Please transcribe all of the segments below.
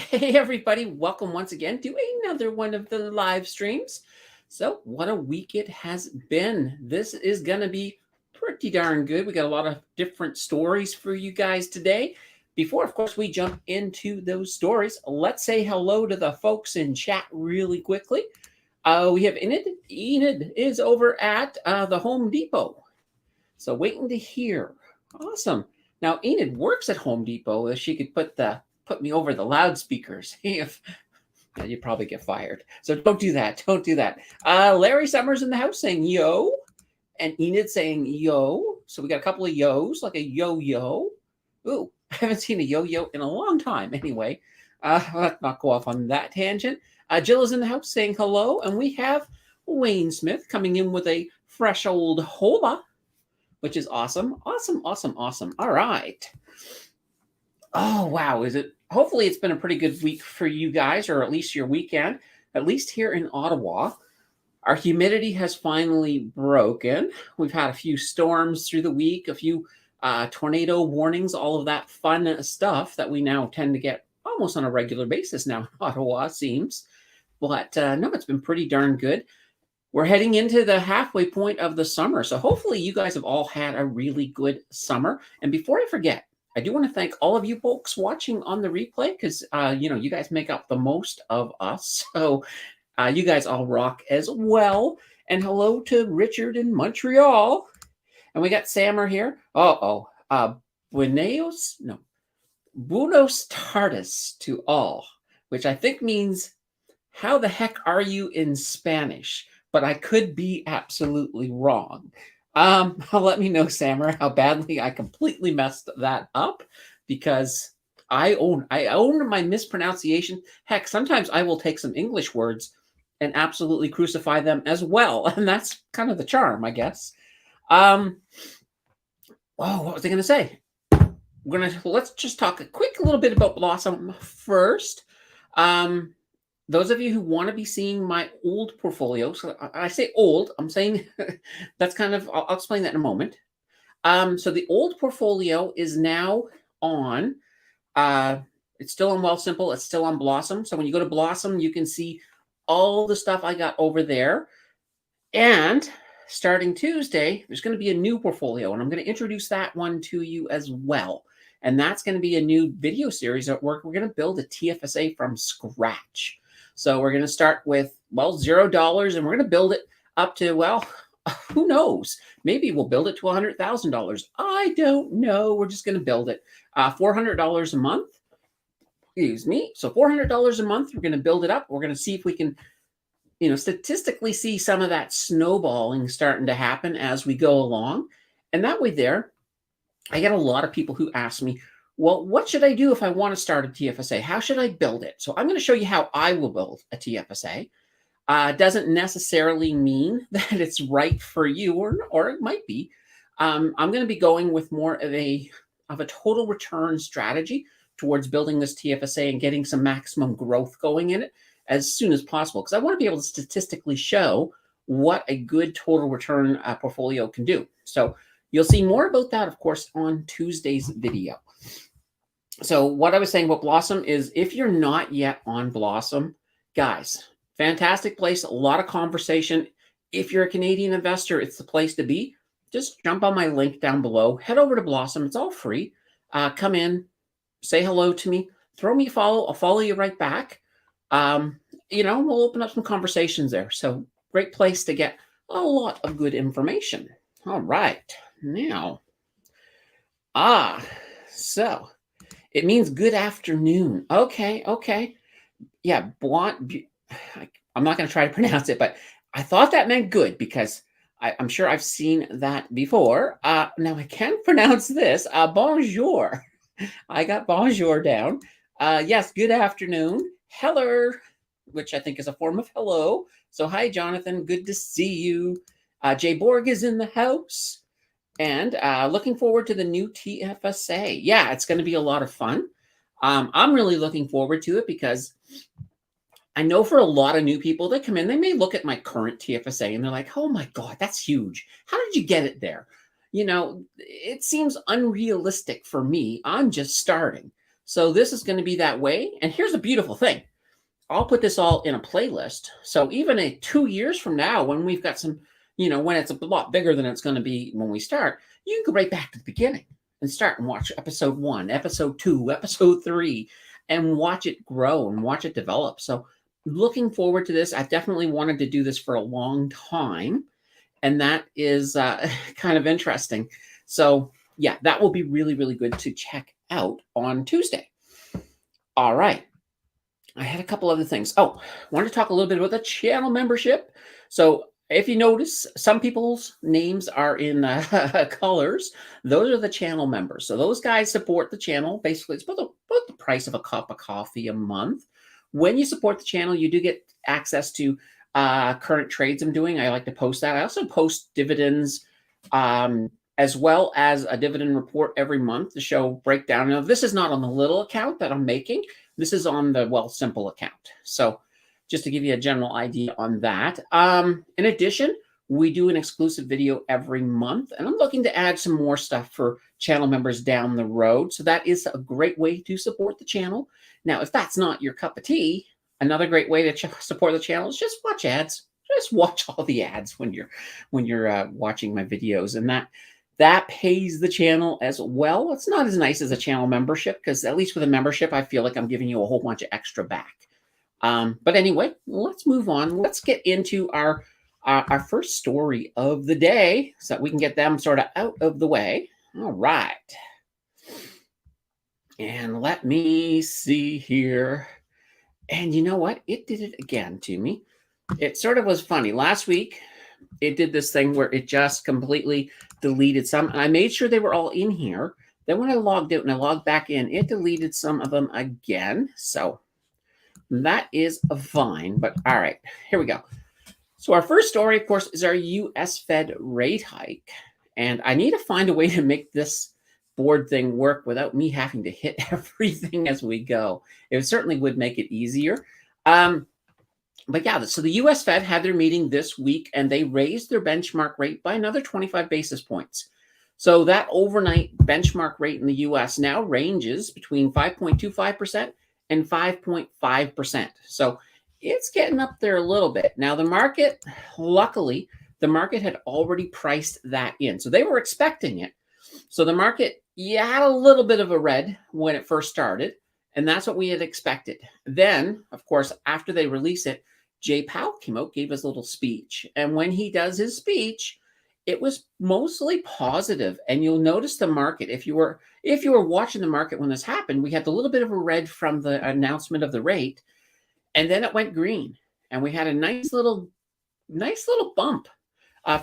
Hey, everybody, welcome once again to another one of the live streams. So, what a week it has been. This is going to be pretty darn good. We got a lot of different stories for you guys today. Before, of course, we jump into those stories, let's say hello to the folks in chat really quickly. We have Enid. Enid is over at the Home Depot. So, waiting to hear. Awesome. Now, Enid works at Home Depot. If she could put me over the loudspeakers. If you'd probably get fired. So don't do that. Don't do that. Larry Summers in the house saying yo, and Enid saying yo. So we got a couple of yos, like a yo-yo. Ooh, I haven't seen a yo-yo in a long time. Anyway, let's not go off on that tangent. Jill is in the house saying hello, and we have Wayne Smith coming in with a fresh old hola, which is awesome. Awesome, awesome, awesome. All right. Oh, wow. Hopefully it's been a pretty good week for you guys, or at least your weekend, at least here in Ottawa. Our humidity has finally broken. We've had a few storms through the week, a few tornado warnings, all of that fun stuff that we now tend to get almost on a regular basis now in Ottawa, seems. But no, it's been pretty darn good. We're heading into the halfway point of the summer. So hopefully you guys have all had a really good summer. And before I forget, I do want to thank all of you folks watching on the replay because, you guys make up the most of us. So you guys all rock as well. And hello to Richard in Montreal. And we got Sammer here. Buenos tardes to all, which I think means, how the heck are you in Spanish? But I could be absolutely wrong. Let me know, Sammer, how badly I completely messed that up, because I own my mispronunciation. Heck, sometimes I will take some English words and absolutely crucify them as well, and that's kind of the charm, I guess. What was I going to say? Let's just talk a quick little bit about Blossom first. Those of you who want to be seeing my old portfolio, so I say old, I'm saying that's kind of, I'll explain that in a moment. So the old portfolio is now on, it's still on Wealthsimple, it's still on Blossom. So when you go to Blossom, you can see all the stuff I got over there. And starting Tuesday, there's going to be a new portfolio, and I'm going to introduce that one to you as well. And that's going to be a new video series at work. We're going to build a TFSA from scratch. So we're going to start with, $0, and we're going to build it up to, who knows? Maybe we'll build it to $100,000. I don't know. We're just going to build it. $400 a month. Excuse me. So $400 a month. We're going to build it up. We're going to see if we can, statistically see some of that snowballing starting to happen as we go along. And that way there, I get a lot of people who ask me, well, what should I do if I want to start a TFSA? How should I build it? So I'm going to show you how I will build a TFSA. Doesn't necessarily mean that it's right for you, or it might be. I'm going to be going with more of a total return strategy towards building this TFSA and getting some maximum growth going in it as soon as possible, because I want to be able to statistically show what a good total return portfolio can do. So you'll see more about that, of course, on Tuesday's video. So what I was saying about Blossom is, if you're not yet on Blossom, guys, fantastic place, a lot of conversation. If you're a Canadian investor, it's the place to be. Just jump on my link down below, head over to Blossom. It's all free. Come in, say hello to me, throw me a follow. I'll follow you right back. We'll open up some conversations there. So great place to get a lot of good information. All right. Now, so it means good afternoon. Okay. Yeah, I'm not going to try to pronounce it, but I thought that meant good, because I'm sure I've seen that before. Now I can pronounce this. Bonjour. I got bonjour down. Yes, good afternoon. Hello, which I think is a form of hello. So hi, Jonathan. Good to see you. Jay Borg is in the house. And looking forward to the new TFSA. Yeah, it's going to be a lot of fun. I'm really looking forward to it, because I know for a lot of new people that come in, they may look at my current TFSA and they're like, oh my God, that's huge. How did you get it there? It seems unrealistic for me. I'm just starting. So this is going to be that way. And here's the beautiful thing. I'll put this all in a playlist. So even 2 years from now, when we've got some, when it's a lot bigger than it's going to be when we start, you can go right back to the beginning and start and watch episode 1, episode 2, episode 3, and watch it grow and watch it develop. So looking forward to this. I've definitely wanted to do this for a long time, and that is kind of interesting. So yeah, that will be really, really good to check out on Tuesday. All right. I had a couple other things. Oh, I wanted to talk a little bit about the channel membership. So if you notice, some people's names are in colors. Those are the channel members. So those guys support the channel. Basically, it's about the price of a cup of coffee a month. When you support the channel, you do get access to current trades I'm doing. I like to post that. I also post dividends as well as a dividend report every month to show breakdown. Now, this is not on the little account that I'm making. This is on the Wealthsimple account. So just to give you a general idea on that. In addition, we do an exclusive video every month, and I'm looking to add some more stuff for channel members down the road. So that is a great way to support the channel. Now, if that's not your cup of tea, another great way to support the channel is just watch ads. Just watch all the ads when you're watching my videos, and that pays the channel as well. It's not as nice as a channel membership, because at least with a membership, I feel like I'm giving you a whole bunch of extra back. But anyway, let's move on. Let's get into our first story of the day so that we can get them sort of out of the way. All right. And let me see here. And you know what? It did it again to me. It sort of was funny. Last week, it did this thing where it just completely deleted some. And I made sure they were all in here. Then when I logged out and I logged back in, it deleted some of them again. So that is fine. But all right, here we go. So our first story, of course, is our U.S. Fed rate hike. And I need to find a way to make this board thing work without me having to hit everything as we go. It certainly would make it easier. But yeah, so the U.S. Fed had their meeting this week, and they raised their benchmark rate by another 25 basis points. So that overnight benchmark rate in the U.S. now ranges between 5.25% and 5.5%. So it's getting up there a little bit. Now, the market, luckily, the market had already priced that in. So they were expecting it. So the market, had a little bit of a red when it first started, and that's what we had expected. Then, of course, after they release it, Jay Powell came out, gave his little speech. And when he does his speech, it was mostly positive. And you'll notice the market. If you were watching the market when this happened, we had a little bit of a red from the announcement of the rate, and then it went green. And we had a nice little bump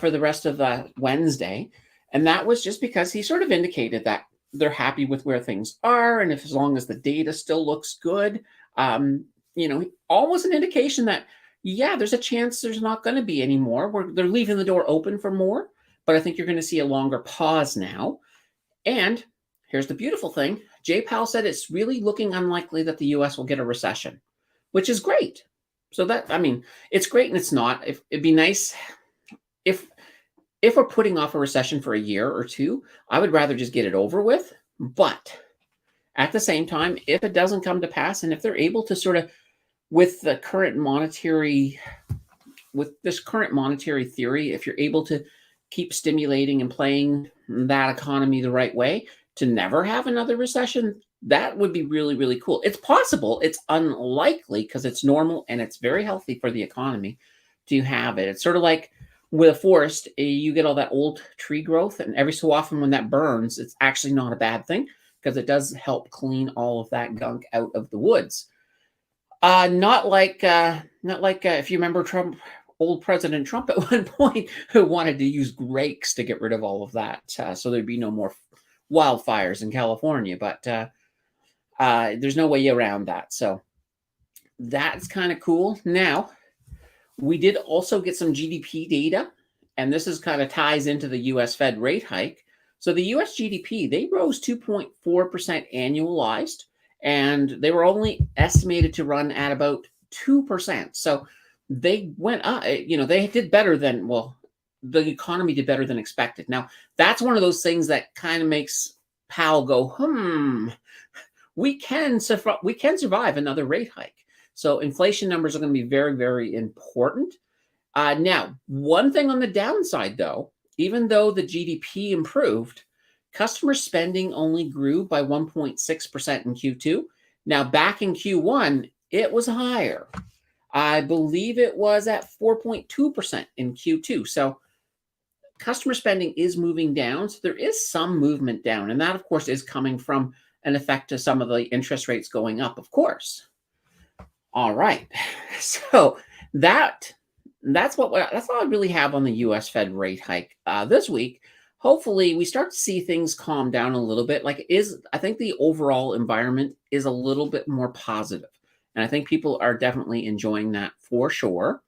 for the rest of Wednesday. And that was just because he sort of indicated that they're happy with where things are. And if as long as the data still looks good, almost an indication that, there's a chance there's not going to be any more. They're leaving the door open for more, but I think you're going to see a longer pause now. And here's the beautiful thing. Jay Powell said it's really looking unlikely that the U.S. will get a recession, which is great. So it's great and it's not. It'd be nice if we're putting off a recession for a year or two, I would rather just get it over with. But at the same time, if it doesn't come to pass, and if they're able to sort of, with this current monetary theory, if you're able to keep stimulating and playing that economy the right way to never have another recession, that would be really, really cool. It's possible. It's unlikely because it's normal and it's very healthy for the economy to have it. It's sort of like with a forest, you get all that old tree growth, and every so often when that burns, it's actually not a bad thing because it does help clean all of that gunk out of the woods. Not like if you remember old President Trump at one point, who wanted to use rakes to get rid of all of that, so there'd be no more wildfires in California. But there's no way around that. So that's kind of cool. Now, we did also get some GDP data, and this is kind of ties into the U.S. Fed rate hike. So the U.S. GDP, they rose 2.4% annualized, and they were only estimated to run at about 2%. So they went up, they did better than, the economy did better than expected. Now, that's one of those things that kind of makes Powell go, we can survive another rate hike. So inflation numbers are going to be very, very important. Now, one thing on the downside, though, even though the GDP improved, customer spending only grew by 1.6% in Q2. Now, back in Q1, it was higher. I believe it was at 4.2% in Q2. So customer spending is moving down. So there is some movement down. And that, of course, is coming from an effect of some of the interest rates going up, of course. All right. So that's all I really have on the U.S. Fed rate hike this week. Hopefully, we start to see things calm down a little bit. I think the overall environment is a little bit more positive, and I think people are definitely enjoying that for sure.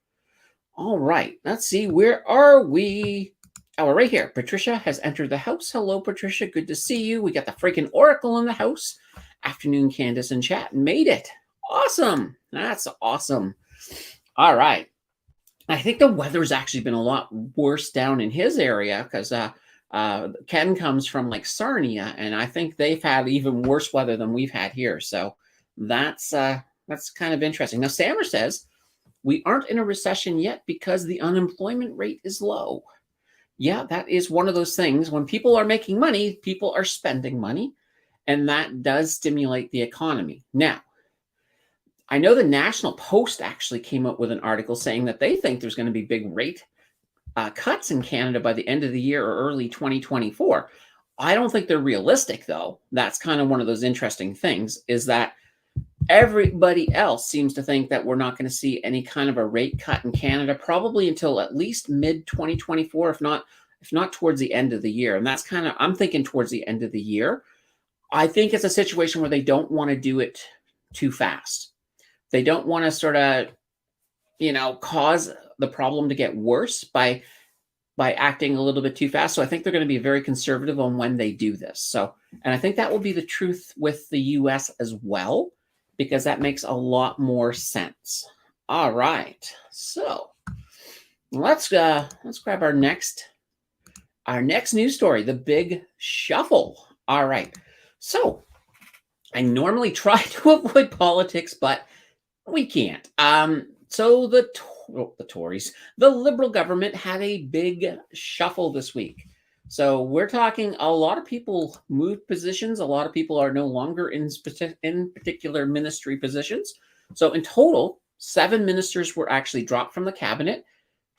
All right, let's see, where are we? Oh, we're right here. Patricia has entered the house. Hello, Patricia. Good to see you. We got the freaking Oracle in the house. Afternoon, Candace and chat. Made it. Awesome. That's awesome. All right. I think the weather's actually been a lot worse down in his area because Ken comes from like Sarnia, and I think they've had even worse weather than we've had here. So that's kind of interesting. Now, Sammer says we aren't in a recession yet because the unemployment rate is low. Yeah, that is one of those things. When people are making money, people are spending money, and that does stimulate the economy. Now, I know the National Post actually came up with an article saying that they think there's going to be big rate cuts in Canada by the end of the year or early 2024. I don't think they're realistic, though. That's kind of one of those interesting things, is that everybody else seems to think that we're not going to see any kind of a rate cut in Canada probably until at least mid 2024, if not towards the end of the year. And that's kind of, I'm thinking towards the end of the year. I think it's a situation where they don't want to do it too fast. They don't want to sort of, cause the problem to get worse by acting a little bit too fast. So I think they're going to be very conservative on when they do this. So, and I think that will be the truth with the US as well, because that makes a lot more sense. All right. So let's grab our next news story, the big shuffle. All right. So I normally try to avoid politics, but we can't. So the Tories, the Liberal government had a big shuffle this week. So we're talking a lot of people moved positions. A lot of people are no longer in particular ministry positions. So in total, 7 ministers were actually dropped from the cabinet.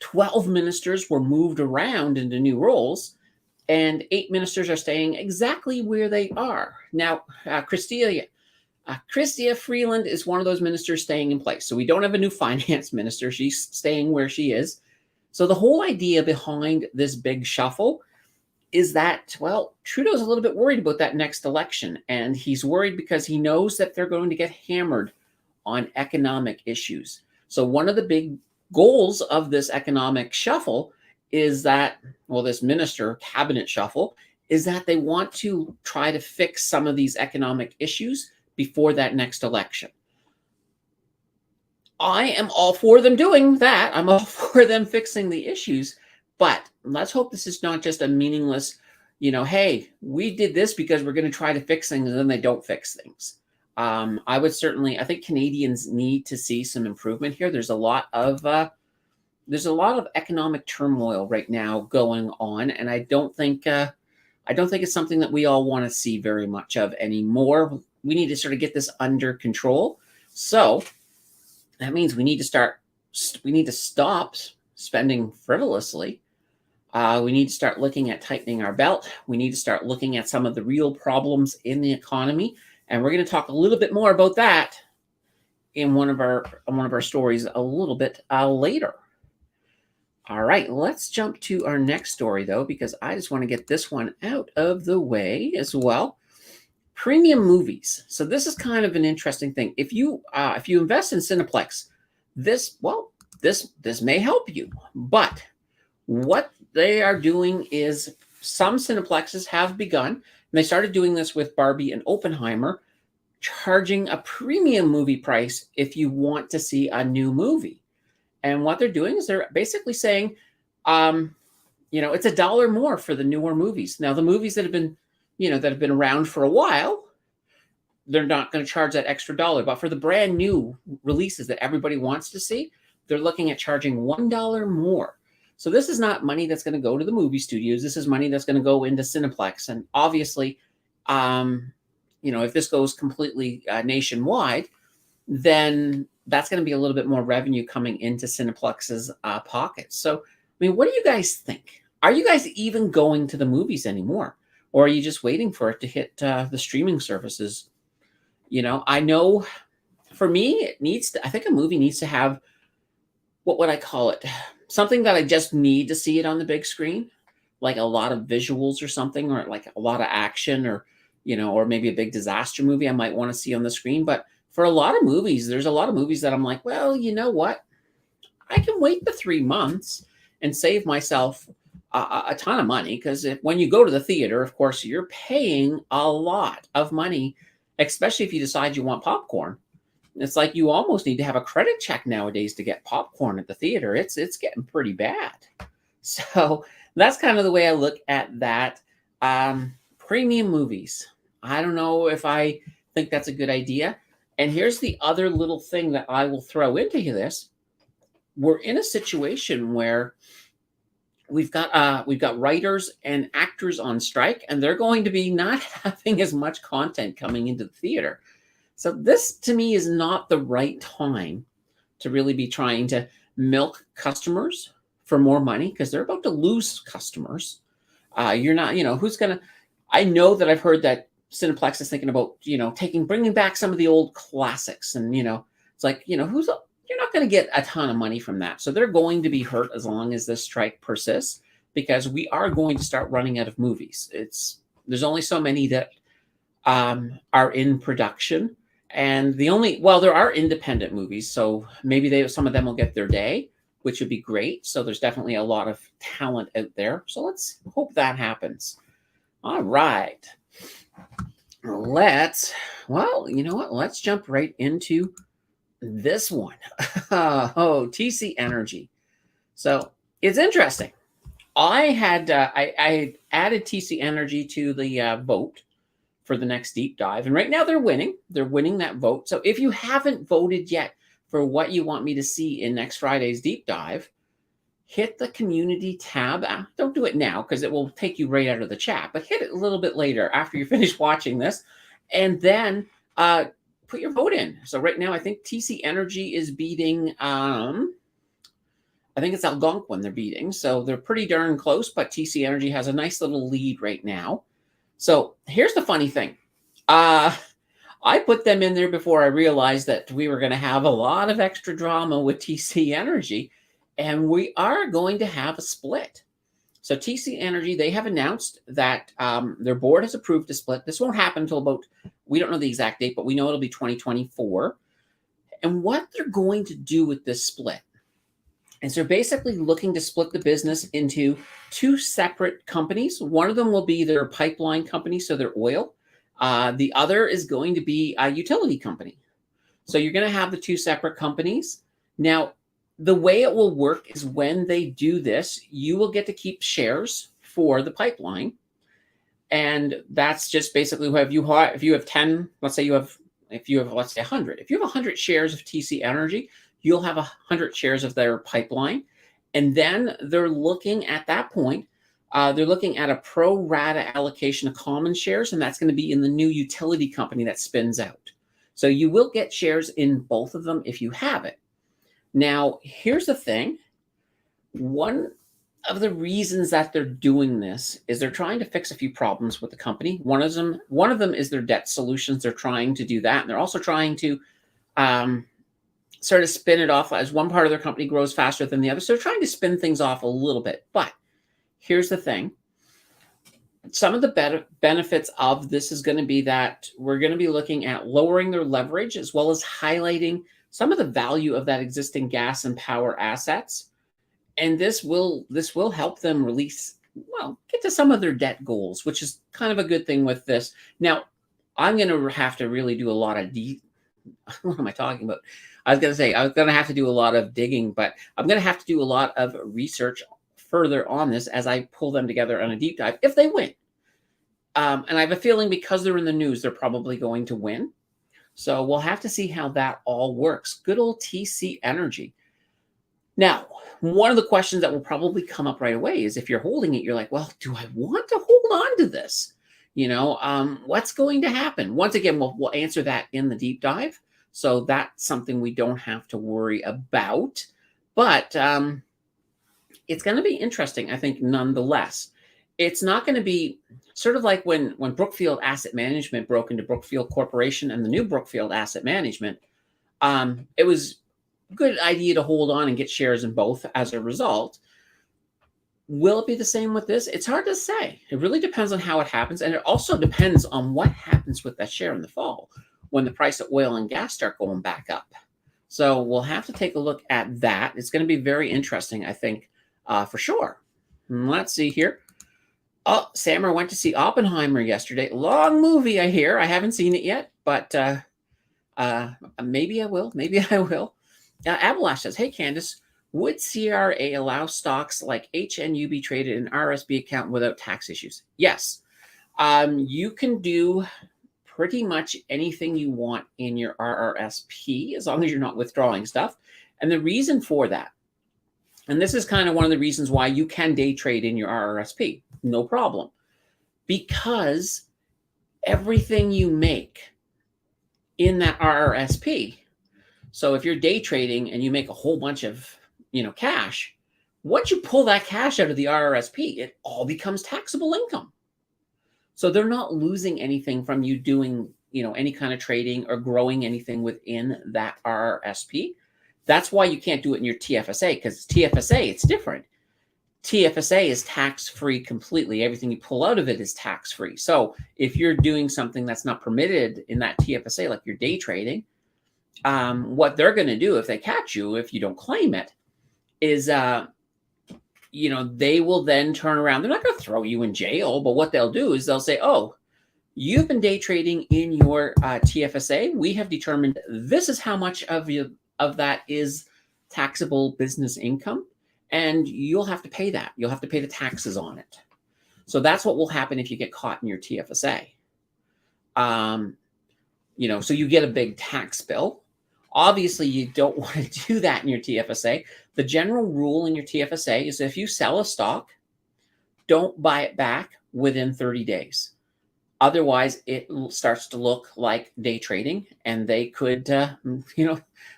12 ministers were moved around into new roles, and 8 ministers are staying exactly where they are. Now, Chrystia Freeland is one of those ministers staying in place. So we don't have a new finance minister. She's staying where she is. So the whole idea behind this big shuffle is that, well, Trudeau's a little bit worried about that next election. And he's worried because he knows that they're going to get hammered on economic issues. So one of the big goals of this economic shuffle is that, well, this cabinet shuffle, is that they want to try to fix some of these economic issues before that next election. I am all for them doing that. I'm all for them fixing the issues, but let's hope this is not just a meaningless, hey, we did this because we're going to try to fix things and then they don't fix things. I think Canadians need to see some improvement here. There's a lot of economic turmoil right now going on, and I don't think it's something that we all want to see very much of anymore. We need to sort of get this under control. So that means we need to stop spending frivolously. We need to start looking at tightening our belt. We need to start looking at some of the real problems in the economy. And we're going to talk a little bit more about that in one of our stories a little bit later. All right, let's jump to our next story, though, because I just want to get this one out of the way as well. Premium movies. So this is kind of an interesting thing. If you invest in Cineplex, this may help you. But what they are doing is some Cineplexes have begun, and they started doing this with Barbie and Oppenheimer, charging a premium movie price if you want to see a new movie. And what they're doing is they're basically saying, it's $1 more for the newer movies. Now, the movies that have been around for a while, they're not going to charge that extra dollar. But for the brand new releases that everybody wants to see, they're looking at charging $1 more. So this is not money that's going to go to the movie studios. This is money that's going to go into Cineplex. And obviously, if this goes completely nationwide, then that's going to be a little bit more revenue coming into Cineplex's pockets. So, what do you guys think? Are you guys even going to the movies anymore? Or are you just waiting for it to hit the streaming services? I know for me, I think a movie needs to have, what would I call it? Something that I just need to see it on the big screen, like a lot of visuals or something, or like a lot of action, or maybe a big disaster movie I might want to see on the screen. But for a lot of movies, there's a lot of movies that I'm like, well, you know what? I can wait the 3 months and save myself a ton of money, because when you go to the theater, of course, you're paying a lot of money, especially if you decide you want popcorn. It's like you almost need to have a credit check nowadays to get popcorn at the theater. It's getting pretty bad. So that's kind of the way I look at that. Premium movies. I don't know if I think that's a good idea. And here's the other little thing that I will throw into this. We're in a situation where we've got writers and actors on strike, and they're going to be not having as much content coming into the theater. So this, to me, is not the right time to really be trying to milk customers for more money, because they're about to lose customers. You're not, who's going to, I know that I've heard that Cineplex is thinking about, bringing back some of the old classics. And, it's like, you're not going to get a ton of money from that. So they're going to be hurt as long as this strike persists, because we are going to start running out of movies. There's only so many that are in production. And there are independent movies, so maybe some of them will get their day, which would be great. So there's definitely a lot of talent out there. So let's hope that happens. All right. Let's jump right into this one. TC Energy. So it's interesting. I had I added TC Energy to the vote for the next deep dive. And right now they're winning. They're winning that vote. So if you haven't voted yet for what you want me to see in next Friday's deep dive, hit the community tab. Don't do it now, because it will take you right out of the chat, but hit it a little bit later after you finish watching this, and then put your vote in. So right now, I think TC Energy is beating, I think it's Algonquin they're beating. So they're pretty darn close, but TC Energy has a nice little lead right now. So here's the funny thing. I put them in there before I realized that we were going to have a lot of extra drama with TC Energy, and we are going to have a split. So TC Energy, they have announced that their board has approved a split. This won't happen until we don't know the exact date, but we know it'll be 2024. And what they're going to do with this split is they're basically looking to split the business into 2 separate companies. One of them will be their pipeline company, so their oil. The other is going to be a utility company. So you're going to have the 2 separate companies. Now, the way it will work is when they do this, you will get to keep shares for the pipeline. And that's just basically if you have 10, let's say if you have 100. If you have 100 shares of TC Energy, you'll have 100 shares of their pipeline. And then they're looking at that point, they're looking at a pro rata allocation of common shares, and that's going to be in the new utility company that spins out. So you will get shares in both of them if you have it. Now, here's the thing. One of the reasons that they're doing this is they're trying to fix a few problems with the company. One of them is their debt solutions. They're trying to do that. And they're also trying to sort of spin it off as one part of their company grows faster than the other. So they're trying to spin things off a little bit. But here's the thing. Some of the benefits of this is going to be that we're going to be looking at lowering their leverage, as well as highlighting some of the value of that existing gas and power assets. And this will help them get to some of their debt goals, which is kind of a good thing with this. Now, I'm going to have to really do a lot of what am I talking about? I was going to have to do a lot of digging, but I'm going to have to do a lot of research further on this as I pull them together on a deep dive if they win. And I have a feeling because they're in the news, they're probably going to win. So we'll have to see how that all works. Good old TC Energy. Now, one of the questions that will probably come up right away is if you're holding it, you're like, well, do I want to hold on to this? What's going to happen? Once again, we'll answer that in the deep dive. So that's something we don't have to worry about. But it's going to be interesting, I think, nonetheless. It's not going to be sort of like when Brookfield Asset Management broke into Brookfield Corporation and the new Brookfield Asset Management. It was a good idea to hold on and get shares in both as a result. Will it be the same with this? It's hard to say. It really depends on how it happens. And it also depends on what happens with that share in the fall when the price of oil and gas start going back up. So we'll have to take a look at that. It's going to be very interesting, I think, for sure. Let's see here. Oh, Sammer went to see Oppenheimer yesterday. Long movie, I hear. I haven't seen it yet, but maybe I will. Maybe I will. Abalash says, hey, Candace, would CRA allow stocks like HNU be traded in RSP account without tax issues? Yes. You can do pretty much anything you want in your RRSP as long as you're not withdrawing stuff. And the reason for that, and this is kind of one of the reasons why you can day trade in your RRSP, no problem, because everything you make in that RRSP, so if you're day trading and you make a whole bunch of cash, once you pull that cash out of the RRSP, it all becomes taxable income. So they're not losing anything from you doing any kind of trading or growing anything within that RRSP. That's why you can't do it in your TFSA, because TFSA, it's different. TFSA is tax-free completely. Everything you pull out of it is tax-free. So if you're doing something that's not permitted in that TFSA, like you're day trading, what they're going to do if they catch you, if you don't claim it, is, they will then turn around. They're not going to throw you in jail, but what they'll do is they'll say, oh, you've been day trading in your TFSA. We have determined this is how much of that is taxable business income, and you'll have to pay that. You'll have to pay the taxes on it. So that's what will happen if you get caught in your TFSA. So you get a big tax bill. Obviously, you don't want to do that in your TFSA. The general rule in your TFSA is if you sell a stock, don't buy it back within 30 days. Otherwise, it starts to look like day trading, and they could, the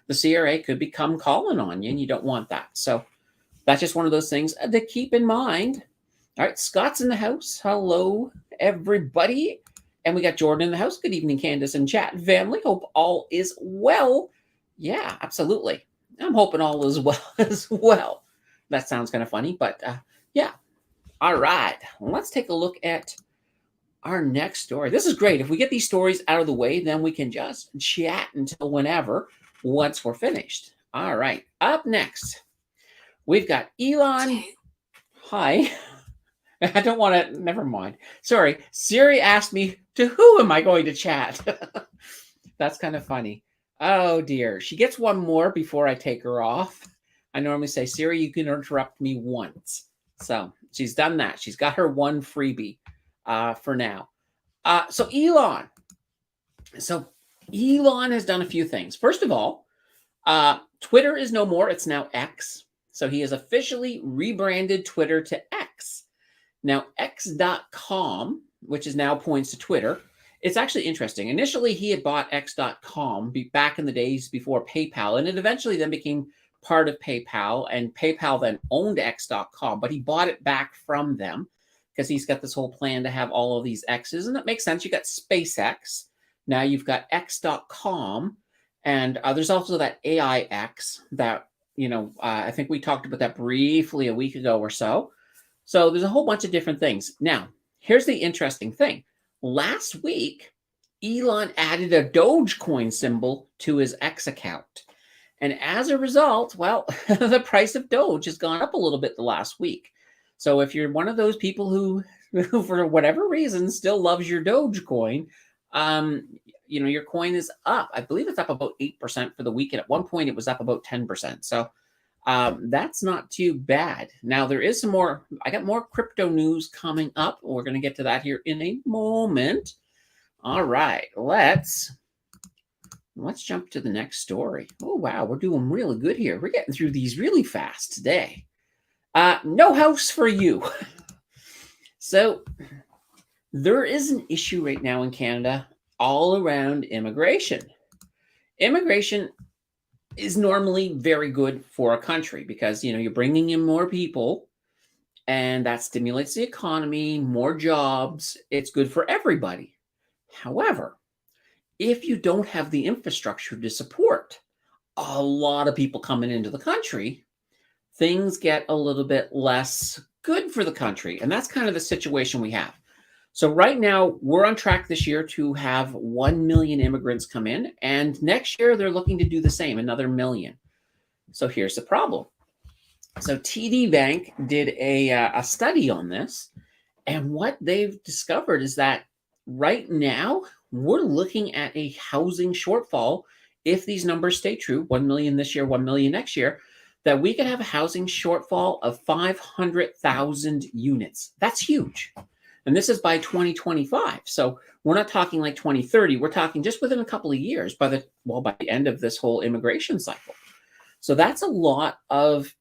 CRA could become calling on you, and you don't want that. So that's just one of those things to keep in mind. All right, Scott's in the house. Hello, everybody. And we got Jordan in the house. Good evening, Candace and chat family. Hope all is well. Yeah, absolutely. I'm hoping all is well as well. That sounds kind of funny, but yeah. All right, let's take a look at our next story. This is great. If we get these stories out of the way, then we can just chat until whenever, once we're finished. All right, up next, we've got Elon. Hi. I don't want to, never mind. Sorry, Siri asked me, to who am I going to chat? That's kind of funny. Oh dear, she gets one more before I take her off. I normally say, Siri, you can interrupt me once. So she's done that. She's got her one freebie for now. So Elon has done a few things. First of all, Twitter is no more. It's now X. So he has officially rebranded Twitter to X. Now, X.com, which is now points to Twitter, it's actually interesting. Initially, he had bought X.com back in the days before PayPal, and it eventually then became part of PayPal, and PayPal then owned X.com, but he bought it back from them because he's got this whole plan to have all of these X's, and that makes sense. You got SpaceX. Now you've got X.com, and there's also that AIX that, I think we talked about that briefly a week ago or so. So there's a whole bunch of different things. Now, here's the interesting thing. Last week, Elon added a Dogecoin symbol to his X account. And as a result, well, the price of Doge has gone up a little bit the last week. So if you're one of those people who for whatever reason, still loves your Dogecoin, your coin is up. I believe it's up about 8% for the week. And at one point, it was up about 10%. So That's not too bad. Now there is some more. I got more crypto news coming up. We're going to get to that here in a moment. All right, let's jump to the next story. Oh wow, we're doing really good here. We're getting through these really fast today. No house for you. So there is an issue right now in Canada all around immigration. Immigration is normally very good for a country because you're bringing in more people and that stimulates the economy, more jobs. It's good for everybody. However, if you don't have the infrastructure to support a lot of people coming into the country, things get a little bit less good for the country. And that's kind of the situation we have. So right now, we're on track this year to have 1 million immigrants come in. And next year, they're looking to do the same, another million. So here's the problem. So TD Bank did a study on this. And what they've discovered is that right now, we're looking at a housing shortfall. If these numbers stay true, 1 million this year, 1 million next year, that we could have a housing shortfall of 500,000 units. That's huge. And this is by 2025. So we're not talking like 2030. We're talking just within a couple of years by the end of this whole immigration cycle. So that's a lot of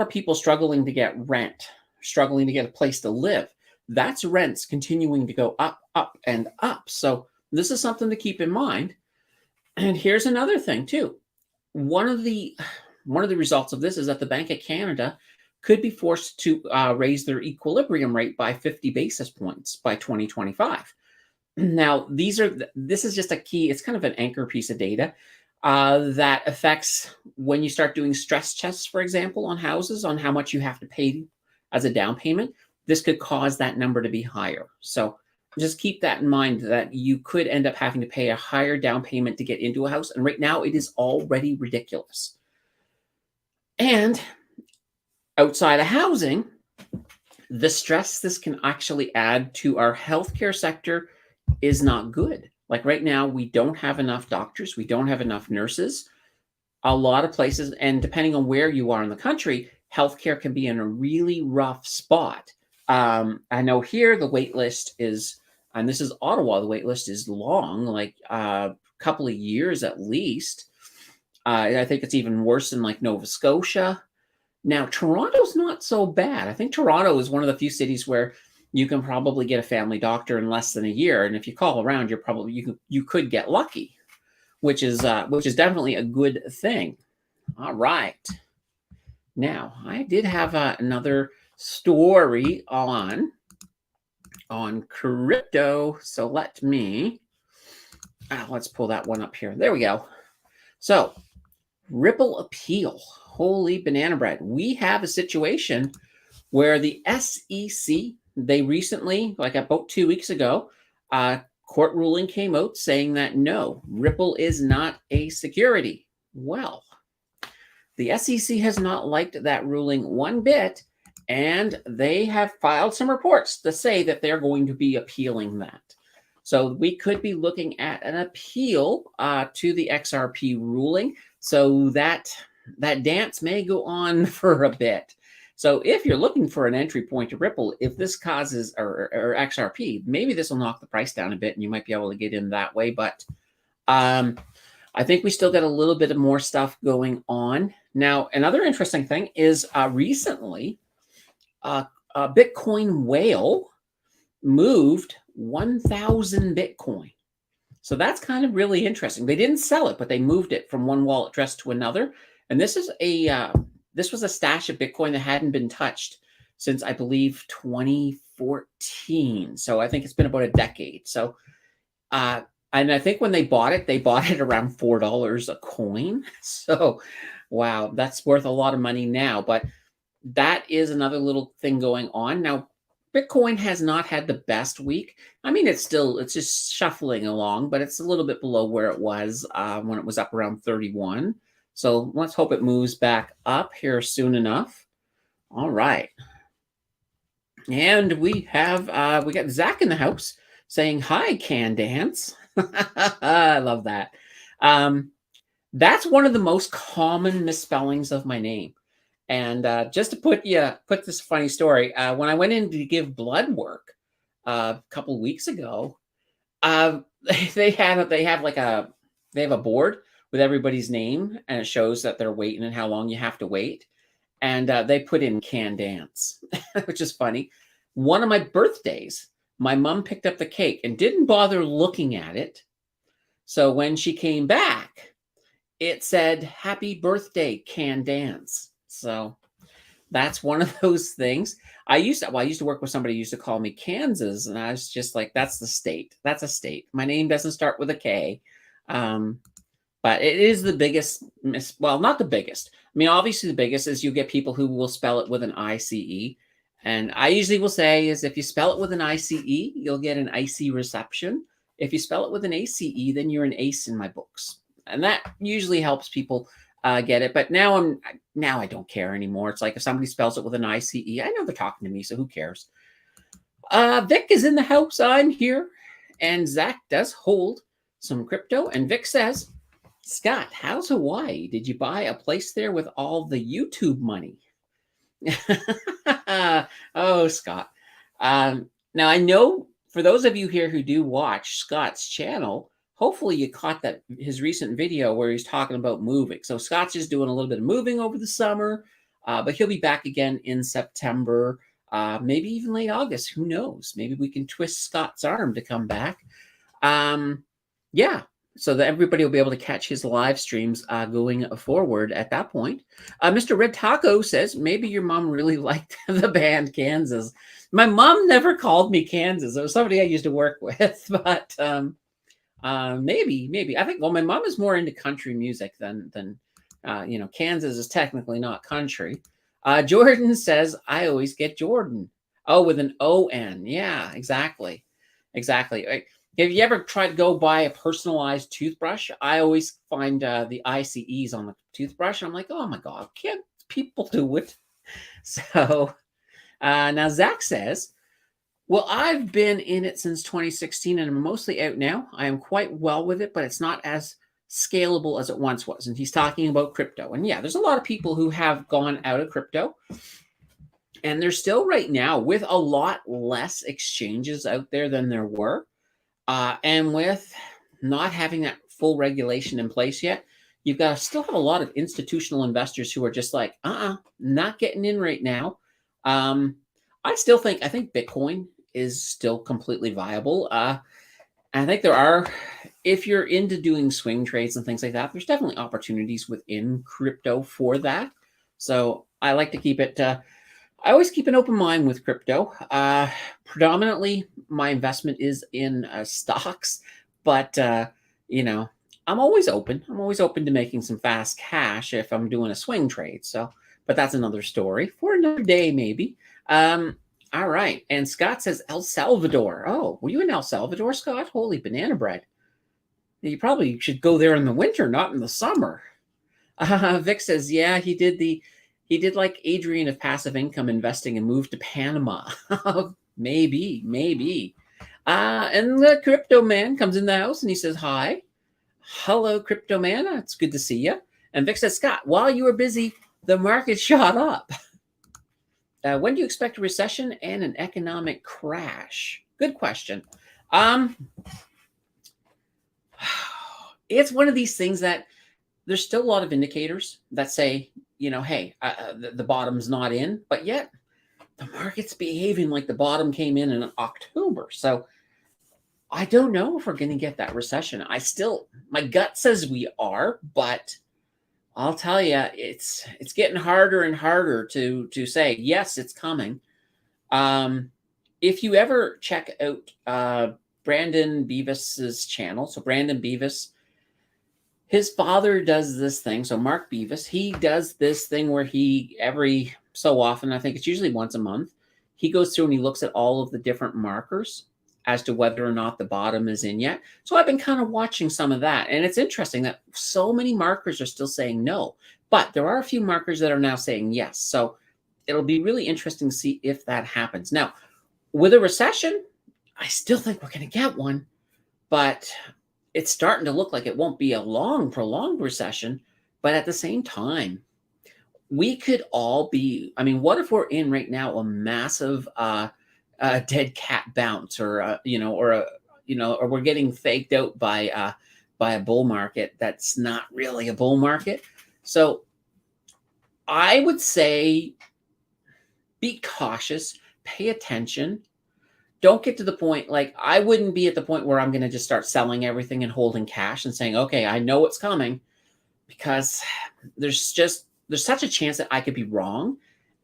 people struggling to get rent, struggling to get a place to live. That's rents continuing to go up, up, and up. So this is something to keep in mind. And here's another thing too. One of the results of this is that the Bank of Canada could be forced to raise their equilibrium rate by 50 basis points by 2025. Now, this is just a key. It's kind of an anchor piece of data that affects when you start doing stress tests, for example, on houses, on how much you have to pay as a down payment. This could cause that number to be higher. So just keep that in mind, that you could end up having to pay a higher down payment to get into a house. And right now, it is already ridiculous. And outside of housing, the stress this can actually add to our healthcare sector is not good. Like right now, we don't have enough doctors. We don't have enough nurses. A lot of places, and depending on where you are in the country, healthcare can be in a really rough spot. I know here the wait list is, and this is Ottawa, the wait list is long, like a couple of years at least. I think it's even worse in like Nova Scotia. Now, Toronto's not so bad. I think Toronto is one of the few cities where you can probably get a family doctor in less than a year. And if you call around, you could get lucky, which is definitely a good thing. All right. Now, I did have another story on crypto. So let's pull that one up here. There we go. So Ripple appeal. Holy banana bread. We have a situation where the SEC, they recently, like about 2 weeks ago, court ruling came out saying that no, Ripple is not a security. Well, the SEC has not liked that ruling one bit, and they have filed some reports to say that they're going to be appealing that. So we could be looking at an appeal to the XRP ruling. So that dance may go on for a bit. So if you're looking for an entry point to Ripple, if this causes or XRP, maybe this will knock the price down a bit and you might be able to get in that way. But I think we still got a little bit of more stuff going on. Now, another interesting thing is recently a Bitcoin whale moved 1,000 Bitcoin. So that's kind of really interesting. They didn't sell it, but they moved it from one wallet address to another. And this was a stash of Bitcoin that hadn't been touched since, I believe, 2014. So I think it's been about a decade. So, and I think when they bought it around $4 a coin. So, wow, that's worth a lot of money now. But that is another little thing going on. Now, Bitcoin has not had the best week. I mean, it's just shuffling along, but it's a little bit below where it was when it was up around 31. So let's hope it moves back up here soon enough. All right. And we got Zach in the house saying, hi, Can Dance. I love that. That's one of the most common misspellings of my name. And just to put this funny story, when I went in to give blood work a couple of weeks ago, um, they have a board with everybody's name, and it shows that they're waiting and how long you have to wait. And they put in can dance, which is funny. One of my birthdays, my mom picked up the cake and didn't bother looking at it. So when she came back, it said "Happy Birthday, Can Dance." So that's one of those things. I used to work with somebody who used to call me Kansas, and I was just like, "That's the state. That's a state. My name doesn't start with a K." Um, but it is the biggest well, not the biggest. I mean, obviously the biggest is you get people who will spell it with an ICE. And I usually will say is if you spell it with an ICE, you'll get an icy reception. If you spell it with an ACE, then you're an ace in my books. And that usually helps people get it. But now I don't care anymore. It's like if somebody spells it with an ICE, I know they're talking to me, so who cares? Vic is in the house. I'm here. And Zach does hold some crypto. And Vic says, Scott, how's Hawaii? Did you buy a place there with all the YouTube money? Oh, Scott. Now, I know for those of you here who do watch Scott's channel, hopefully you caught that his recent video where he's talking about moving. So Scott's just doing a little bit of moving over the summer, but he'll be back again in September, maybe even late August. Who knows? Maybe we can twist Scott's arm to come back. Yeah, so that everybody will be able to catch his live streams going forward at that point. Mr. Red Taco says, maybe your mom really liked the band Kansas. My mom never called me Kansas. It was somebody I used to work with, but maybe. I think, well, my mom is more into country music than Kansas is technically not country. Jordan says, I always get Jordan. Oh, with an O-N. Yeah, exactly. Exactly. Have you ever tried to go buy a personalized toothbrush? I always find the ICEs on the toothbrush. And I'm like, oh my God, can't people do it? So now Zach says, well, I've been in it since 2016 and I'm mostly out now. I am quite well with it, but it's not as scalable as it once was. And he's talking about crypto. And yeah, there's a lot of people who have gone out of crypto. And there's still right now with a lot less exchanges out there than there were. And with not having that full regulation in place yet, you've got to still have a lot of institutional investors who are just like, not getting in right now. I think Bitcoin is still completely viable. I think there are, if you're into doing swing trades and things like that, there's definitely opportunities within crypto for that. So I like to keep it, I always keep an open mind with crypto. Predominantly, my investment is in stocks, but I'm always open. I'm always open to making some fast cash if I'm doing a swing trade. So, but that's another story for another day, maybe. All right. And Scott says El Salvador. Oh, were you in El Salvador, Scott? Holy banana bread. You probably should go there in the winter, not in the summer. Vic says, yeah, he did like Adrian of passive income investing and moved to Panama. maybe. And the crypto man comes in the house and he says, hi. Hello, crypto man. It's good to see you. And Vic says, Scott, while you were busy, the market shot up. When do you expect a recession and an economic crash? Good question. It's one of these things that there's still a lot of indicators that say, hey, the bottom's not in, but yet the market's behaving like the bottom came in October. So I don't know if we're going to get that recession. My gut says we are, but I'll tell you, it's getting harder and harder to say, yes, it's coming. If you ever check out Brandon Beavis's channel, so Brandon Beavis, his father does this thing. So Mark Beavis, he does this thing where he every so often, I think it's usually once a month, he goes through and he looks at all of the different markers as to whether or not the bottom is in yet. So I've been kind of watching some of that. And it's interesting that so many markers are still saying no, but there are a few markers that are now saying yes. So it'll be really interesting to see if that happens. Now, with a recession, I still think we're going to get one, but it's starting to look like it won't be a long, prolonged recession. But at the same time, we could all be, I mean, what if we're in right now a massive dead cat bounce, or or we're getting faked out by a bull market that's not really a bull market. So I would say be cautious, pay attention. Don't get to the point, like, I wouldn't be at the point where I'm going to just start selling everything and holding cash and saying, okay, I know what's coming, because there's such a chance that I could be wrong.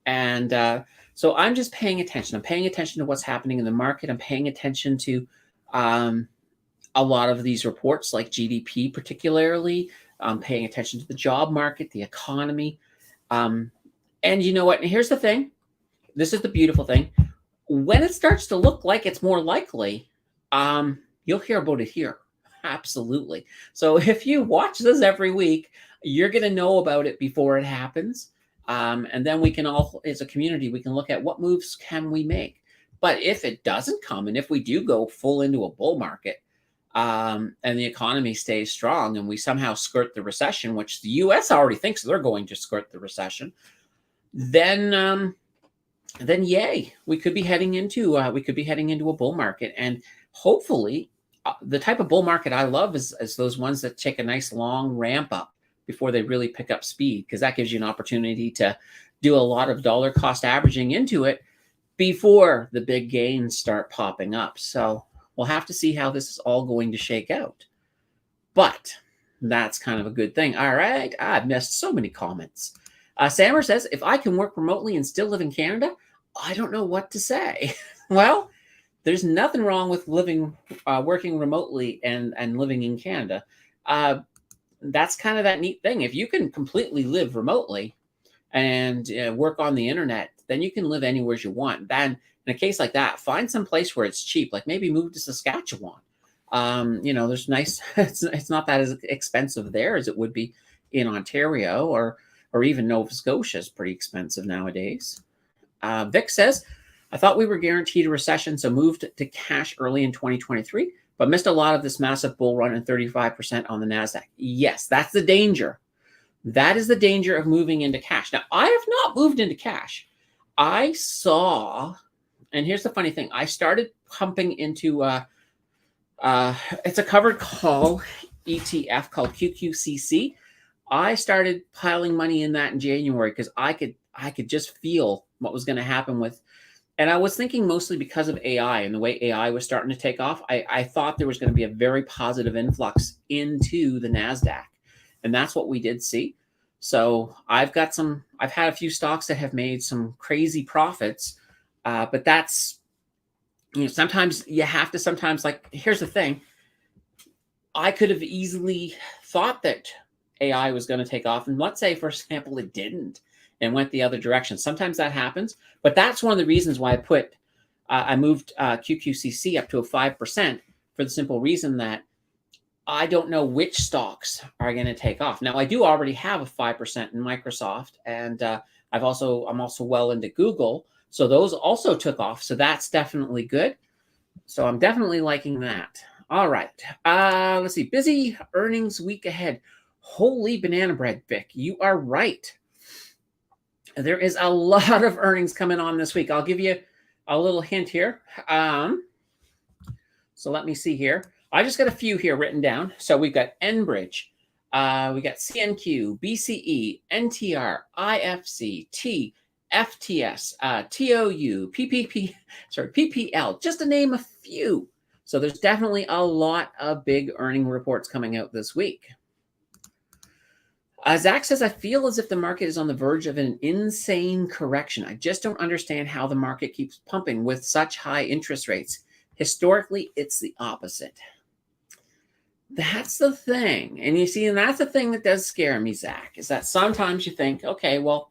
And so I'm just paying attention. I'm paying attention to what's happening in the market. I'm paying attention to um, a lot of these reports, like GDP particularly. I'm paying attention to the job market, the economy. Um, and you know what? And here's the thing. This is the beautiful thing. When it starts to look like it's more likely, you'll hear about it here. Absolutely. So if you watch this every week, you're going to know about it before it happens. And then we can all, as a community, we can look at what moves can we make. But if it doesn't come, and if we do go full into a bull market, and the economy stays strong, and we somehow skirt the recession, which the U.S. already thinks they're going to skirt the recession, then yay, we could be heading into a bull market. And hopefully, the type of bull market I love is those ones that take a nice long ramp up before they really pick up speed, because that gives you an opportunity to do a lot of dollar cost averaging into it before the big gains start popping up. So we'll have to see how this is all going to shake out. But that's kind of a good thing. All right, I've missed so many comments. Sammer says, if I can work remotely and still live in Canada, I don't know what to say. Well, there's nothing wrong with working remotely and living in Canada. That's kind of that neat thing. If you can completely live remotely and work on the internet, then you can live anywhere you want. Then, in a case like that, find some place where it's cheap, like maybe move to Saskatchewan. There's nice. It's not that as expensive there as it would be in Ontario, or even Nova Scotia is pretty expensive nowadays. Vic says, I thought we were guaranteed a recession, so moved to cash early in 2023, but missed a lot of this massive bull run and 35% on the NASDAQ. Yes, that's the danger. That is the danger of moving into cash. Now, I have not moved into cash. I saw, and here's the funny thing, I started pumping into, it's a covered call ETF called QQCC. I started piling money in that in January because I could just feel what was going to happen with, and I was thinking mostly because of AI and the way AI was starting to take off. I thought there was going to be a very positive influx into the NASDAQ, and that's what we did see. So I've had a few stocks that have made some crazy profits, but that's, sometimes you have to, like, here's the thing. I could have easily thought that AI was going to take off. And let's say, for example, it didn't and went the other direction. Sometimes that happens. But that's one of the reasons why I moved QQCC up to a 5%, for the simple reason that I don't know which stocks are going to take off. Now, I do already have a 5% in Microsoft, and I'm also well into Google. So those also took off. So that's definitely good. So I'm definitely liking that. All right. Let's see. Busy earnings week ahead. Holy banana bread, Vic. You are right. There is a lot of earnings coming on this week. I'll give you a little hint here. So let me see here. I just got a few here written down. So we've got Enbridge. We got CNQ, BCE, NTR, IFC, T, FTS, TOU, PPL, just to name a few. So there's definitely a lot of big earning reports coming out this week. Zach says, I feel as if the market is on the verge of an insane correction. I just don't understand how the market keeps pumping with such high interest rates. Historically, it's the opposite. That's the thing. And you see, and that's the thing that does scare me, Zach, is that sometimes you think, okay, well,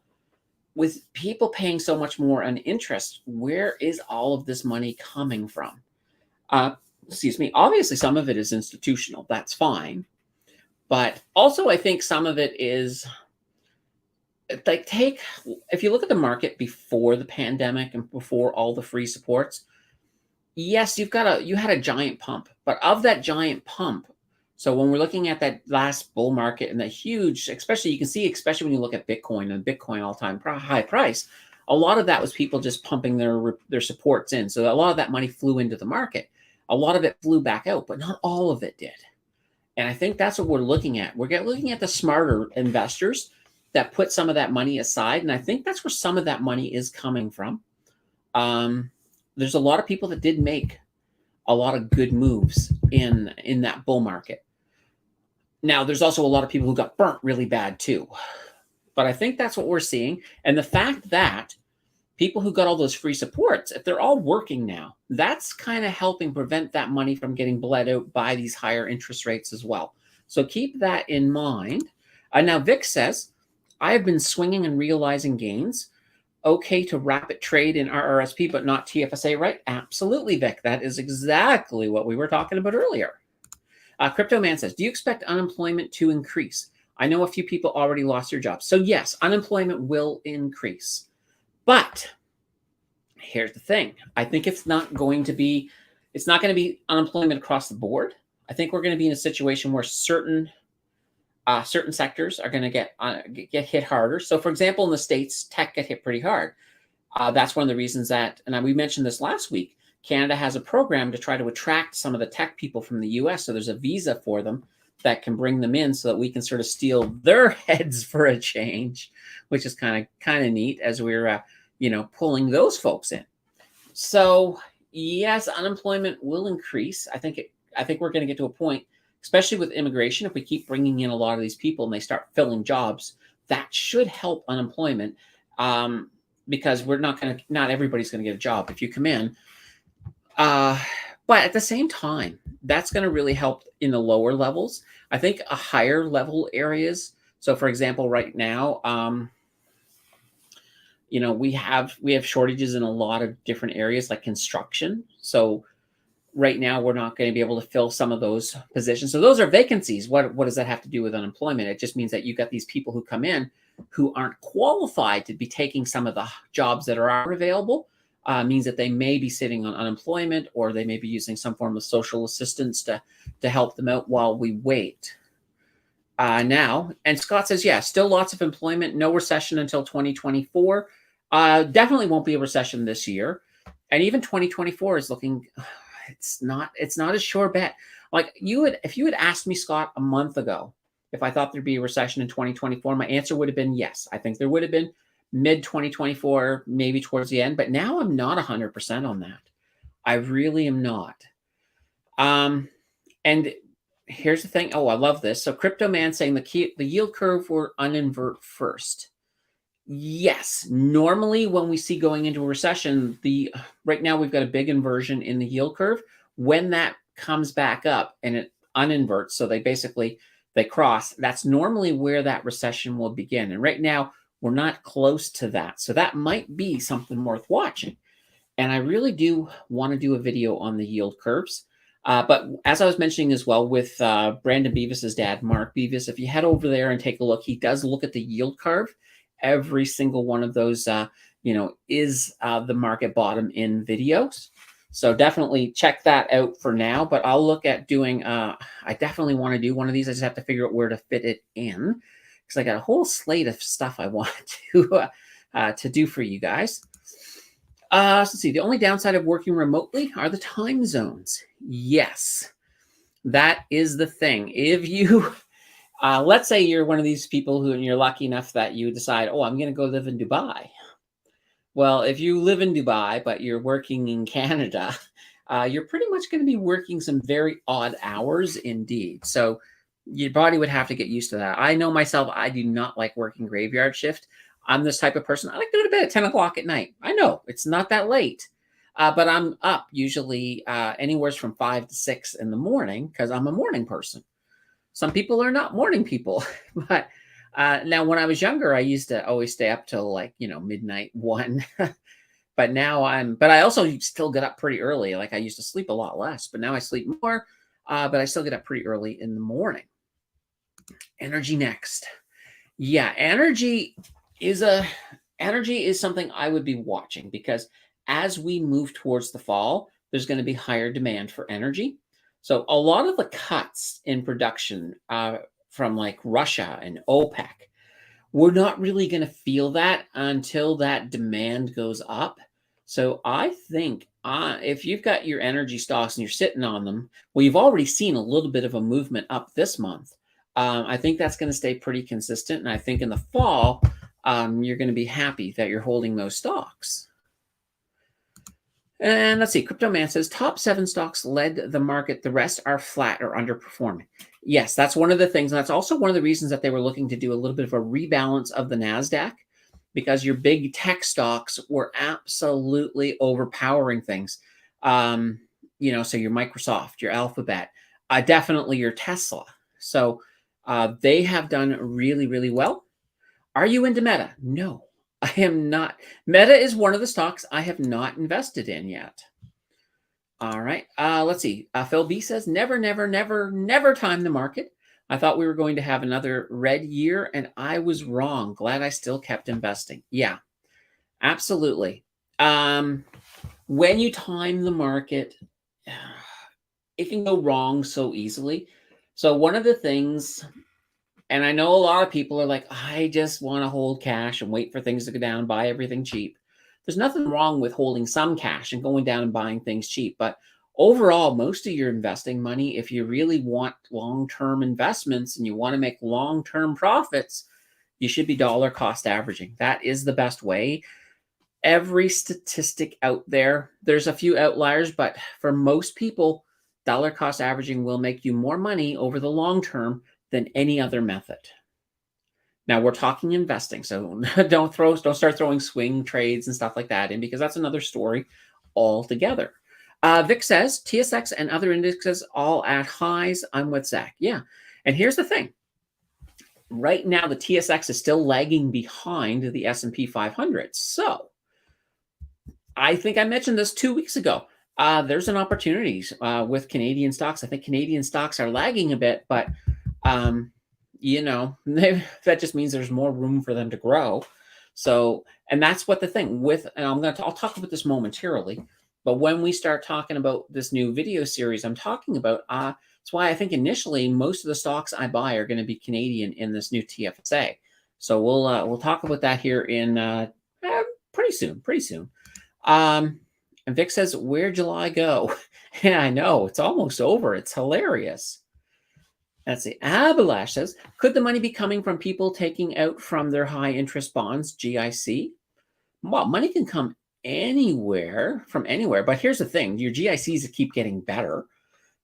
with people paying so much more on interest, where is all of this money coming from? Excuse me. Obviously, some of it is institutional. That's fine. But also, I think some of it is, like, if you look at the market before the pandemic and before all the free supports, yes, you had a giant pump. But of that giant pump, So when we're looking at that last bull market and the huge, especially you can see, especially when you look at Bitcoin and Bitcoin all-time high price, a lot of that was people just pumping their supports in. So a lot of that money flew into the market. A lot of it flew back out, but not all of it did. And I think that's what we're looking at. We're looking at the smarter investors that put some of that money aside. And I think that's where some of that money is coming from. There's a lot of people that did make a lot of good moves in that bull market. Now, there's also a lot of people who got burnt really bad too. But I think that's what we're seeing. And the fact that people who got all those free supports, if they're all working now, that's kind of helping prevent that money from getting bled out by these higher interest rates as well. So keep that in mind. Now, Vic says, I have been swinging and realizing gains. Okay to rapid trade in RRSP, but not TFSA, right? Absolutely, Vic. That is exactly what we were talking about earlier. Crypto Man says, do you expect unemployment to increase? I know a few people already lost their jobs. So yes, unemployment will increase. But here's the thing. I think it's not going to be unemployment across the board. I think we're going to be in a situation where certain sectors are going to get hit harder. So for example, in the States, tech get hit pretty hard. That's one of the reasons that, and we mentioned this last week, Canada has a program to try to attract some of the tech people from the US. So there's a visa for them that can bring them in so that we can sort of steal their heads for a change, which is kind of neat as we're, pulling those folks in. So yes, unemployment will increase. I think we're going to get to a point, especially with immigration, if we keep bringing in a lot of these people and they start filling jobs, that should help unemployment, because not everybody's going to get a job if you come in. But at the same time, that's going to really help in the lower levels. I think a higher level areas. So for example, right now, we have shortages in a lot of different areas like construction. So right now we're not going to be able to fill some of those positions. So those are vacancies. What does that have to do with unemployment? It just means that you got these people who come in who aren't qualified to be taking some of the jobs that are available. Means that they may be sitting on unemployment, or they may be using some form of social assistance to help them out while we wait. Now, and Scott says, yeah, still lots of employment, no recession until 2024. Definitely won't be a recession this year. And even 2024 is looking, it's not a sure bet. Like if you had asked me, Scott, a month ago, if I thought there'd be a recession in 2024, my answer would have been yes. I think there would have been mid 2024, maybe towards the end, but now I'm not 100% on that. I really am not. And here's the thing. Oh, I love this. So Crypto Man saying the yield curve will uninvert first. Yes, normally when we see going into a recession, right now we've got a big inversion in the yield curve. When that comes back up and it uninverts, so they cross, that's normally where that recession will begin. And right now we're not close to that. So that might be something worth watching. And I really do want to do a video on the yield curves. But as I was mentioning as well with Brandon Beavis's dad, Mark Beavis, if you head over there and take a look, he does look at the yield curve. Every single one of those, is the market bottom in videos. So definitely check that out for now. But I'll look at doing, I definitely want to do one of these. I just have to figure out where to fit it in, because I got a whole slate of stuff I want to do for you guys. Let's see. The only downside of working remotely are the time zones. Yes, that is the thing. If you, let's say you're one of these people and you're lucky enough that you decide, oh, I'm going to go live in Dubai. Well, if you live in Dubai, but you're working in Canada, you're pretty much going to be working some very odd hours indeed. So your body would have to get used to that. I know myself, I do not like working graveyard shift. I'm this type of person. I like to go to bed at 10 o'clock at night. I know it's not that late, but I'm up usually anywhere from 5 to 6 in the morning because I'm a morning person. Some people are not morning people, but now when I was younger, I used to always stay up till midnight 1. But I also still get up pretty early. Like I used to sleep a lot less, but now I sleep more, but I still get up pretty early in the morning. Energy next. Yeah, energy is something I would be watching, because as we move towards the fall, there's going to be higher demand for energy. So a lot of the cuts in production from like Russia and OPEC, we're not really going to feel that until that demand goes up. So I think if you've got your energy stocks and you're sitting on them, well, you've already seen a little bit of a movement up this month. I think that's going to stay pretty consistent. And I think in the fall, you're going to be happy that you're holding those stocks. And let's see, Crypto Man says top 7 stocks led the market. The rest are flat or underperforming. Yes, that's one of the things. And that's also one of the reasons that they were looking to do a little bit of a rebalance of the NASDAQ, because your big tech stocks were absolutely overpowering things. So your Microsoft, your Alphabet, definitely your Tesla. So they have done really, really well. Are you into Meta? No. I am not. Meta is one of the stocks I have not invested in yet. All right. Let's see. Phil B says, never, never, never, never time the market. I thought we were going to have another red year, and I was wrong. Glad I still kept investing. Yeah, absolutely. When you time the market, it can go wrong so easily. So one of the things, and I know a lot of people are like, I just want to hold cash and wait for things to go down, buy everything cheap. There's nothing wrong with holding some cash and going down and buying things cheap. But overall, most of your investing money, if you really want long-term investments and you want to make long-term profits, you should be dollar cost averaging. That is the best way. Every statistic out there, there's a few outliers, but for most people, dollar cost averaging will make you more money over the long term than any other method. Now we're talking investing, so don't start throwing swing trades and stuff like that in, because that's another story altogether. Vic says TSX and other indexes all at highs. I'm with Zach. Yeah, and here's the thing. Right now, the TSX is still lagging behind the S&P 500. So I think I mentioned this 2 weeks ago. There's an opportunity with Canadian stocks. I think Canadian stocks are lagging a bit, but that just means there's more room for them to grow. So, and that's what the thing with, and I'll talk about this momentarily, but when we start talking about this new video series I'm talking about, that's why I think initially most of the stocks I buy are going to be Canadian in this new TFSA. So we'll talk about that here in pretty soon. And Vic says, where'd July go? Yeah, I know, it's almost over. It's hilarious. Let's see. Abalash says, could the money be coming from people taking out from their high interest bonds, GIC? Well, money can come from anywhere. But here's the thing, your GICs keep getting better.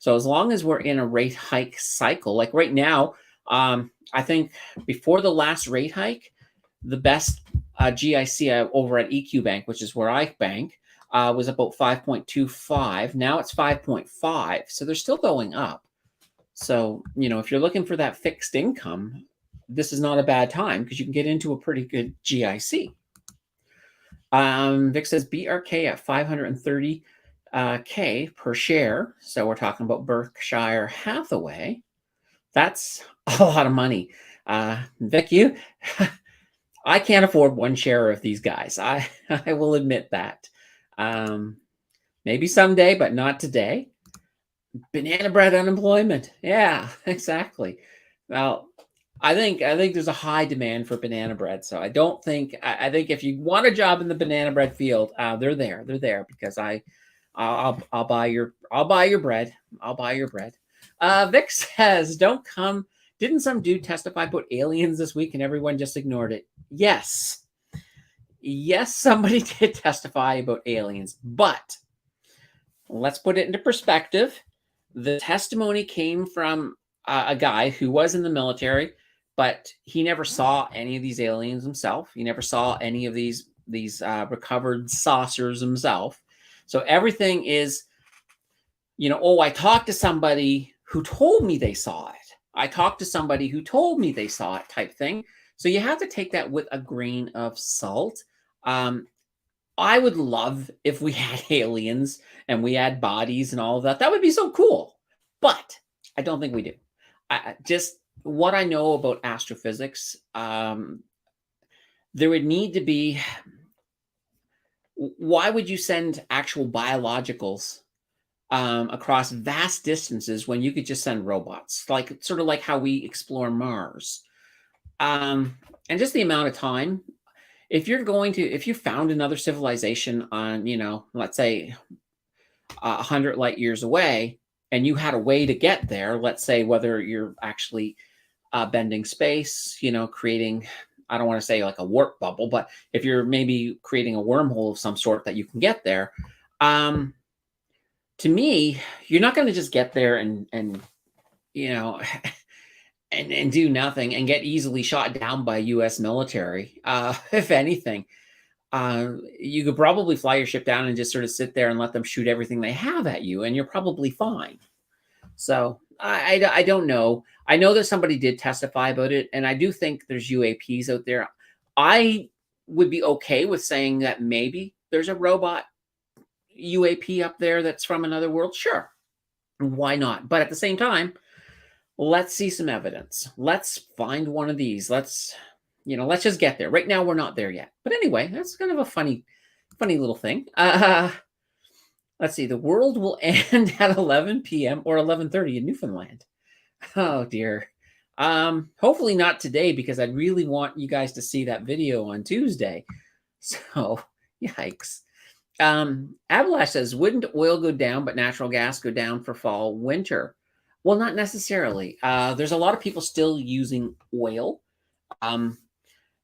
So as long as we're in a rate hike cycle, like right now, I think before the last rate hike, the best GIC over at EQ Bank, which is where I bank, was about 5.25. Now it's 5.5. So they're still going up. So, if you're looking for that fixed income, this is not a bad time because you can get into a pretty good GIC. Vic says BRK at 530K per share. So we're talking about Berkshire Hathaway. That's a lot of money. Vic, I can't afford one share of these guys. I will admit that. Maybe someday, but not today. Banana bread unemployment. Yeah, exactly. Well, I think there's a high demand for banana bread. So I don't think I think if you want a job in the banana bread field, they're there. They're there because I'll buy your bread. I'll buy your bread. Vic says, "Don't come." Didn't some dude testify about aliens this week and everyone just ignored it? Yes, somebody did testify about aliens, but let's put it into perspective. The testimony came from a guy who was in the military, but he never saw any of these aliens himself. He never saw any of these recovered saucers himself. So everything is, I talked to somebody who told me they saw it. I talked to somebody who told me they saw it type thing. So you have to take that with a grain of salt. I would love if we had aliens and we had bodies and all of that. That would be so cool. But I don't think we do. Just what I know about astrophysics, there would need to be. Why would you send actual biologicals across vast distances when you could just send robots, like sort of like how we explore Mars. And just the amount of time, if you found another civilization on, let's say 100 light years away, and you had a way to get there, let's say whether you're actually bending space, creating, I don't want to say like a warp bubble, but if you're maybe creating a wormhole of some sort that you can get there, um, to me, you're not going to just get there and you know and do nothing and get easily shot down by U.S. military. If anything, you could probably fly your ship down and just sort of sit there and let them shoot everything they have at you, and you're probably fine. So I don't know. I know that somebody did testify about it, and I do think there's UAPs out there. I would be okay with saying that maybe there's a robot UAP up there that's from another world. Sure, why not? But at the same time, let's see some evidence. Let's find one of these. Let's just get there. Right now, we're not there yet. But anyway, that's kind of a funny little thing. Let's see. The world will end at 11 p.m. or 11:30 in Newfoundland. Oh dear. Hopefully not today, because I'd really want you guys to see that video on Tuesday. So, yikes. Ablash says, wouldn't oil go down, but natural gas go down for fall, winter? Well, not necessarily. There's a lot of people still using oil.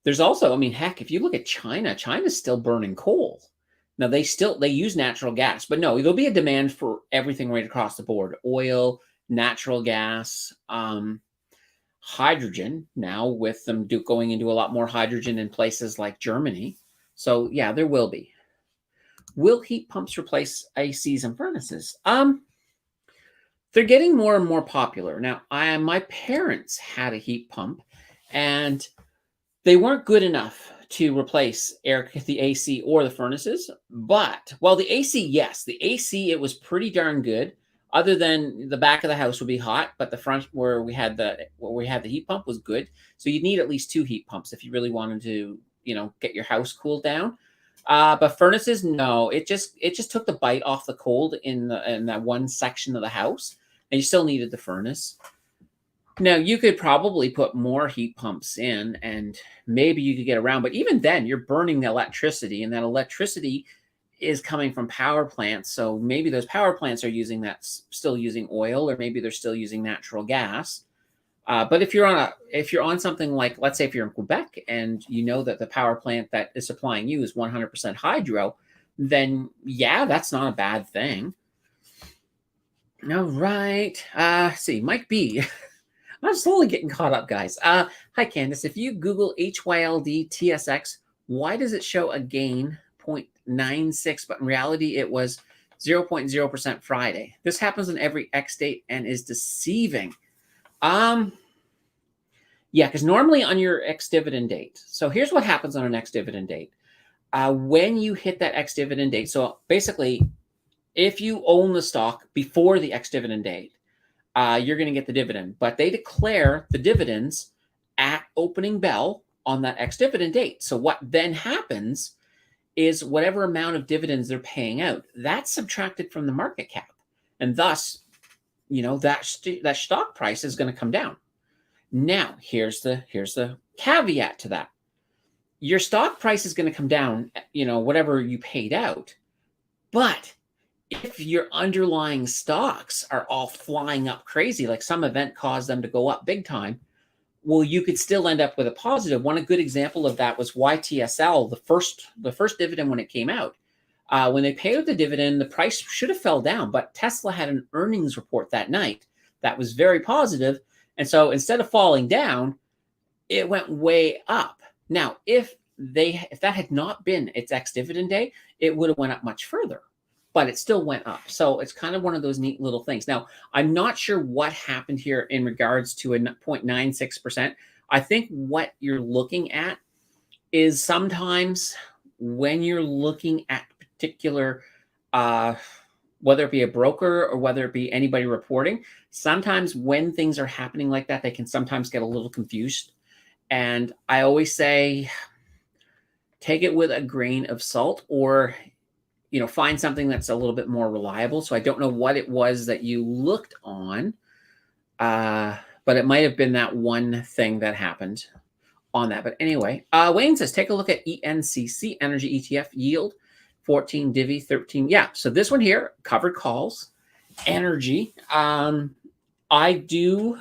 There's also, I mean, heck, if you look at China, China's still burning coal. Now they use natural gas, but no, there'll be a demand for everything right across the board: oil, natural gas, hydrogen. Now with them going into a lot more hydrogen in places like Germany, so yeah, there will be. Will heat pumps replace ACs and furnaces? They're getting more and more popular now. My parents had a heat pump, and they weren't good enough to replace the AC or the furnaces. But, well, the AC, yes. The AC, it was pretty darn good. Other than the back of the house would be hot, but the front where we had the heat pump was good. So you'd need at least 2 heat pumps if you really wanted to, get your house cooled down. But furnaces, no. It just took the bite off the cold in that one section of the house, and you still needed the furnace. Now, you could probably put more heat pumps in, and maybe you could get around, but even then, you're burning the electricity, and that electricity is coming from power plants. So maybe those power plants are still using oil, or maybe they're still using natural gas. But if you're on something like, let's say if you're in Quebec and you know that the power plant that is supplying you is 100% hydro, then yeah, that's not a bad thing. All right. See, Mike B. I'm slowly getting caught up, guys. Hi, Candace. If you Google HYLD TSX, why does it show a gain 0.96, but in reality it was 0.0% Friday? This happens on every X date and is deceiving. Yeah, because normally on your ex-dividend date, so here's what happens on an ex-dividend date. When you hit that ex-dividend date, so basically, if you own the stock before the ex-dividend date, you're going to get the dividend. But they declare the dividends at opening bell on that ex-dividend date. So what then happens is whatever amount of dividends they're paying out, that's subtracted from the market cap. And thus, that stock price is going to come down. Now, here's the caveat to that. Your stock price is going to come down, whatever you paid out. But if your underlying stocks are all flying up crazy, like some event caused them to go up big time, well, you could still end up with a positive. One good example of that was YTSL, the first dividend when it came out. When they paid out the dividend, the price should have fell down, but Tesla had an earnings report that night that was very positive, and so instead of falling down, it went way up. Now, if that had not been its ex-dividend day, it would have went up much further, but it still went up. So it's kind of one of those neat little things. Now, I'm not sure what happened here in regards to a 0.96%. I think what you're looking at is sometimes when you're looking at particular, whether it be a broker or whether it be anybody reporting, sometimes when things are happening like that, they can sometimes get a little confused. And I always say, take it with a grain of salt, or find something that's a little bit more reliable. So I don't know what it was that you looked on, but it might have been that one thing that happened on that. But anyway, Wayne says, take a look at ENCC, Energy ETF Yield, 14 Divi, 13. Yeah, so this one here, covered calls, energy. I do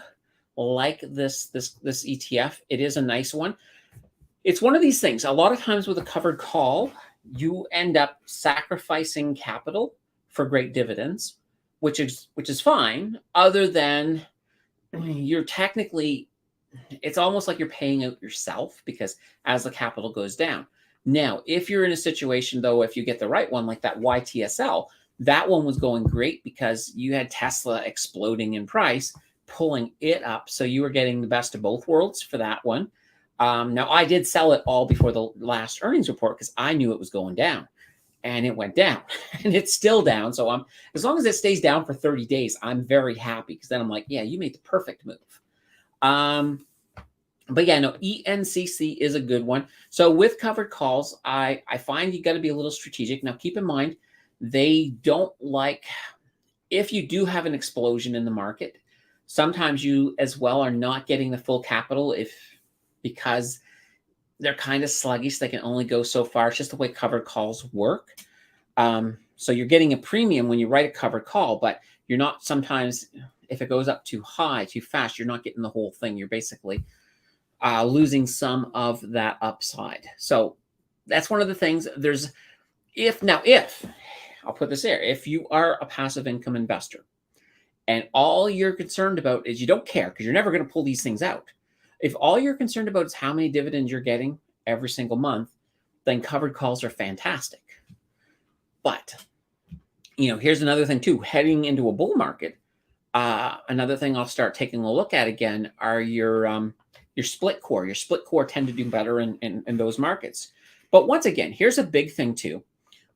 like this ETF. It is a nice one. It's one of these things. A lot of times with a covered call, you end up sacrificing capital for great dividends, which is fine, other than you're technically, it's almost like you're paying out yourself, because as the capital goes down. Now, if you're in a situation, though, if you get the right one, like that YTSL, that one was going great because you had Tesla exploding in price, pulling it up. So you were getting the best of both worlds for that one. Now, I did sell it all before the last earnings report because I knew it was going down, and it went down, and it's still down. So as long as it stays down for 30 days, I'm very happy, because then I'm like, yeah, you made the perfect move. But yeah, no, ENCC is a good one. So with covered calls, I find you got to be a little strategic. Now, keep in mind, they don't like, if you do have an explosion in the market, sometimes you as well are not getting the full capital because they're kind of sluggish. They can only go so far. It's just the way covered calls work. So you're getting a premium when you write a covered call, but you're not, sometimes if it goes up too high, too fast, you're not getting the whole thing. You're basically losing some of that upside. So that's one of the things. If I'll put this there, if you are a passive income investor and all you're concerned about is, you don't care because you're never going to pull these things out. If all you're concerned about is how many dividends you're getting every single month, then covered calls are fantastic. But, here's another thing too, heading into a bull market. Another thing I'll start taking a look at again are your split core. Your split core tend to do better in those markets. But once again, here's a big thing too.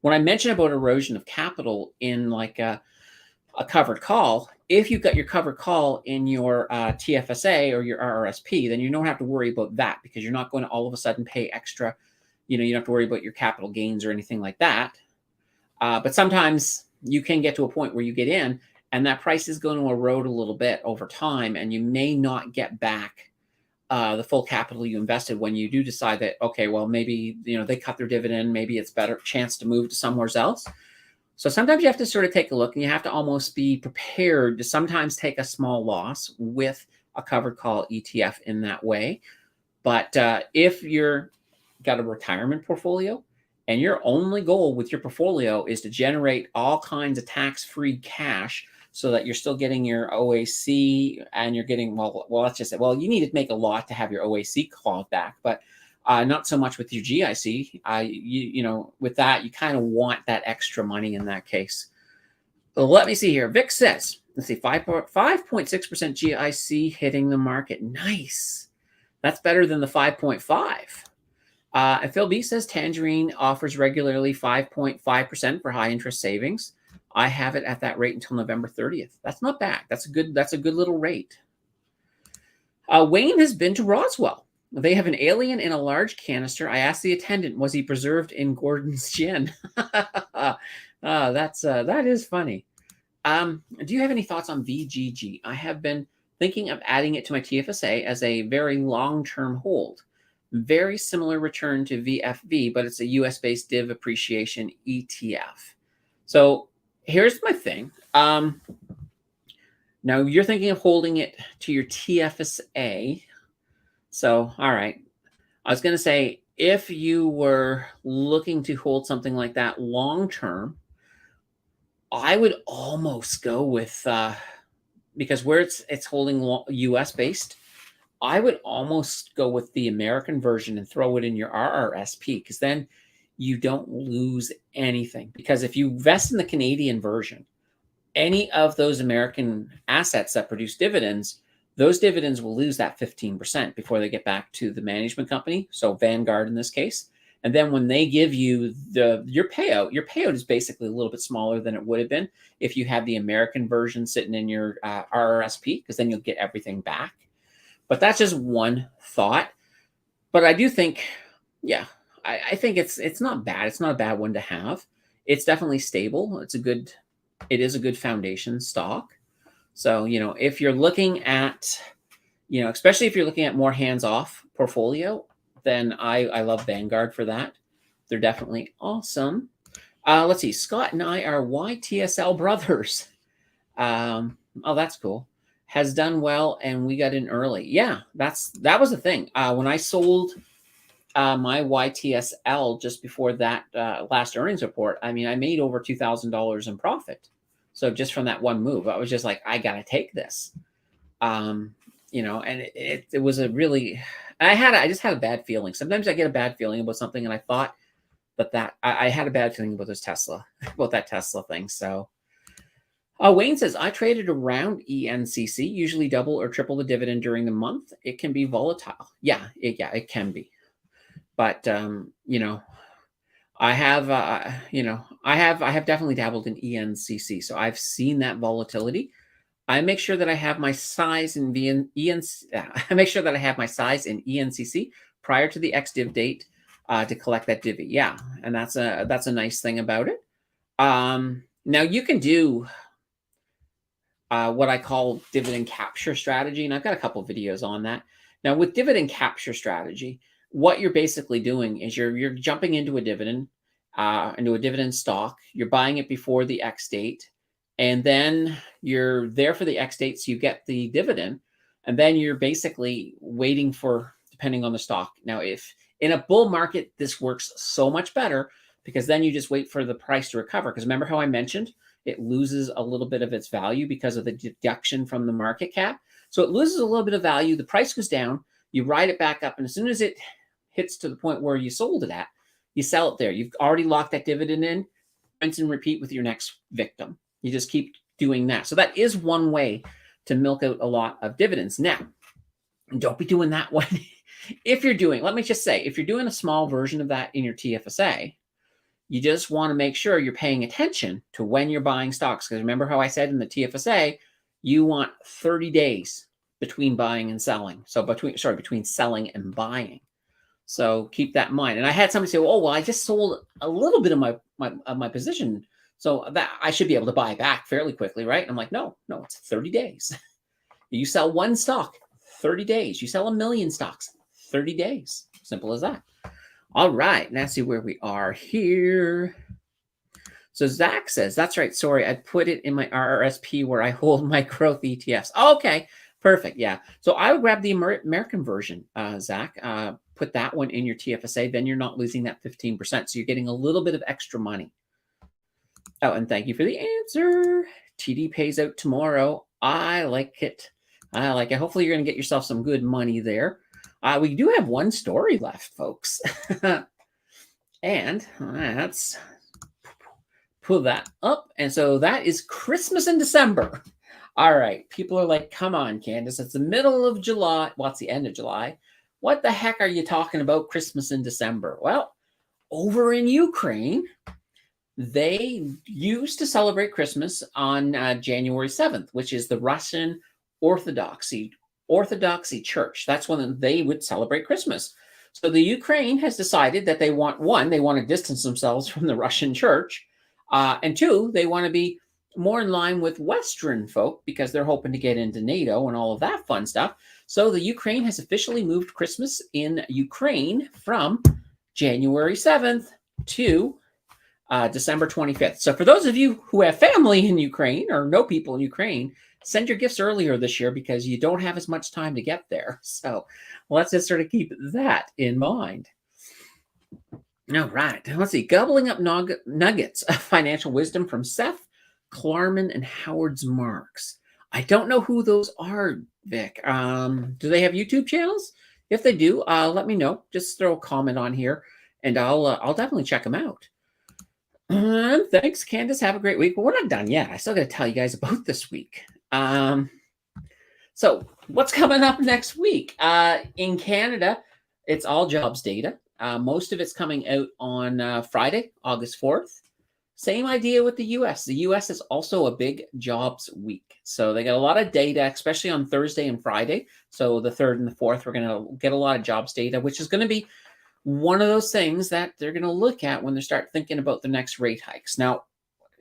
When I mention about erosion of capital in like a covered call, if you've got your covered call in your TFSA or your RRSP, then you don't have to worry about that, because you're not going to all of a sudden pay extra. You don't have to worry about your capital gains or anything like that. But sometimes you can get to a point where you get in and that price is going to erode a little bit over time, and you may not get back the full capital you invested when you do decide that, okay, well, maybe, they cut their dividend, maybe it's better chance to move to somewhere else. So sometimes you have to sort of take a look, and you have to almost be prepared to sometimes take a small loss with a covered call ETF in that way. But if you're got a retirement portfolio and your only goal with your portfolio is to generate all kinds of tax-free cash so that you're still getting your OAC and you're getting, well, let's just say, well, you need to make a lot to have your OAC clawed back, but not so much with your GIC. With that, you kind of want that extra money in that case. Well, let me see here. Vic says, let's see, 5.6% GIC hitting the market. Nice. That's better than the 5.5. And Phil B says Tangerine offers regularly 5.5% for high interest savings. I have it at that rate until November 30th. That's not bad. That's a good little rate. Wayne has been to Roswell. They have an alien in a large canister. I asked the attendant, was he preserved in Gordon's gin? That is funny. Do you have any thoughts on VGG? I have been thinking of adding it to my TFSA as a very long-term hold. Very similar return to VFV, but it's a US-based div appreciation ETF. So here's my thing. Now you're thinking of holding it to your TFSA. So, all right. I was going to say, if you were looking to hold something like that long term, I would almost go with, because where it's holding US based, I would almost go with the American version and throw it in your RRSP, because then you don't lose anything. Because if you invest in the Canadian version, any of those American assets that produce dividends, those dividends will lose that 15% before they get back to the management company. So Vanguard in this case. And then when they give you your payout is basically a little bit smaller than it would have been if you had the American version sitting in your RRSP, because then you'll get everything back. But that's just one thought. But I do think, yeah, I think it's not bad. It's not a bad one to have. it's definitely stable. It is a good foundation stock. So, if you're looking at, especially if you're looking at more hands-off portfolio, then I love Vanguard for that. They're definitely awesome. Let's see. Scott and I are YTSL brothers. Oh, that's cool. Has done well, and we got in early. Yeah, that was the thing. When I sold my YTSL just before that last earnings report, I mean, I made over $2,000 in profit. So just from that one move, I was just like, I gotta take this. And it was a really, I just had a bad feeling. Sometimes I get a bad feeling about something, and I thought that I had a bad feeling about this Tesla, about that Tesla thing. So Wayne says, I traded around ENCC, usually double or triple the dividend during the month. It can be volatile. Yeah, it can be. But I have I have definitely dabbled in ENCC, so I've seen that volatility. I make sure that I have my size in I make sure that I have my size in ENCC prior to the ex-div date to collect that divvy. Yeah, and that's a nice thing about it. Now you can do what I call dividend capture strategy, and I've got a couple of videos on that. Now, with dividend capture strategy, what you're basically doing is you're jumping into a dividend stock. You're buying it before the X date, and then you're there for the X date, so you get the dividend, and then you're basically waiting for, depending on the stock. Now, if in a bull market, this works so much better because then you just wait for the price to recover. Because remember how I mentioned it loses a little bit of its value because of the deduction from the market cap. So it loses a little bit of value. The price goes down. You ride it back up. And as soon as it hits to the point where you sold it at, you sell it there. You've already locked that dividend in. Rinse and repeat with your next victim. You just keep doing that. So that is one way to milk out a lot of dividends. Now, don't be doing that one. If you're doing a small version of that in your TFSA, you just want to make sure you're paying attention to when you're buying stocks. Because remember how I said in the TFSA, you want 30 days between buying and selling. So between selling and buying. So keep that in mind. And I had somebody say, "Oh, well, I just sold a little bit of my position, so that I should be able to buy back fairly quickly, right?" And I'm like, no, it's 30 days. You sell one stock, 30 days. You sell 1 million stocks, 30 days. Simple as that. All right, let's see where we are here. So Zach says, that's right. Sorry, I put it in my RRSP where I hold my growth ETFs. Okay, perfect. Yeah. So I would grab the American version, Zach. Put that one in your TFSA. Then you're not losing that 15%. So you're getting a little bit of extra money. Oh, and thank you for the answer. TD pays out tomorrow. I like it. Hopefully you're going to get yourself some good money there. We do have one story left, folks. And let's pull that up. And so that is Christmas in December. All right. People are like, come on, Candace. It's the middle of July. Well, it's the end of July. What the heck are you talking about Christmas in December? Well, over in Ukraine, they used to celebrate Christmas on January 7th, which is the Russian Orthodoxy Church. That's when they would celebrate Christmas. So the Ukraine has decided that they want to distance themselves from the Russian church. And two, they want to be more in line with Western folk because they're hoping to get into NATO and all of that fun stuff. So the Ukraine has officially moved Christmas in Ukraine from January 7th to December 25th. So for those of you who have family in Ukraine or know people in Ukraine, send your gifts earlier this year because you don't have as much time to get there. So let's just sort of keep that in mind. All right. Let's see. Gobbling up nuggets of financial wisdom from Seth Klarman and Howard Marks. I don't know who those are, Vic. Do they have YouTube channels? If they do, let me know. Just throw a comment on here, and I'll definitely check them out. Thanks, Candace. Have a great week. But we're not done yet. I still got to tell you guys about this week. So what's coming up next week? In Canada, it's all jobs data. Most of it's coming out on Friday, August 4th. Same idea with the U.S. The U.S. is also a big jobs week. So they got a lot of data, especially on Thursday and Friday. So the 3rd and the 4th, we're going to get a lot of jobs data, which is going to be one of those things that they're going to look at when they start thinking about the next rate hikes. Now,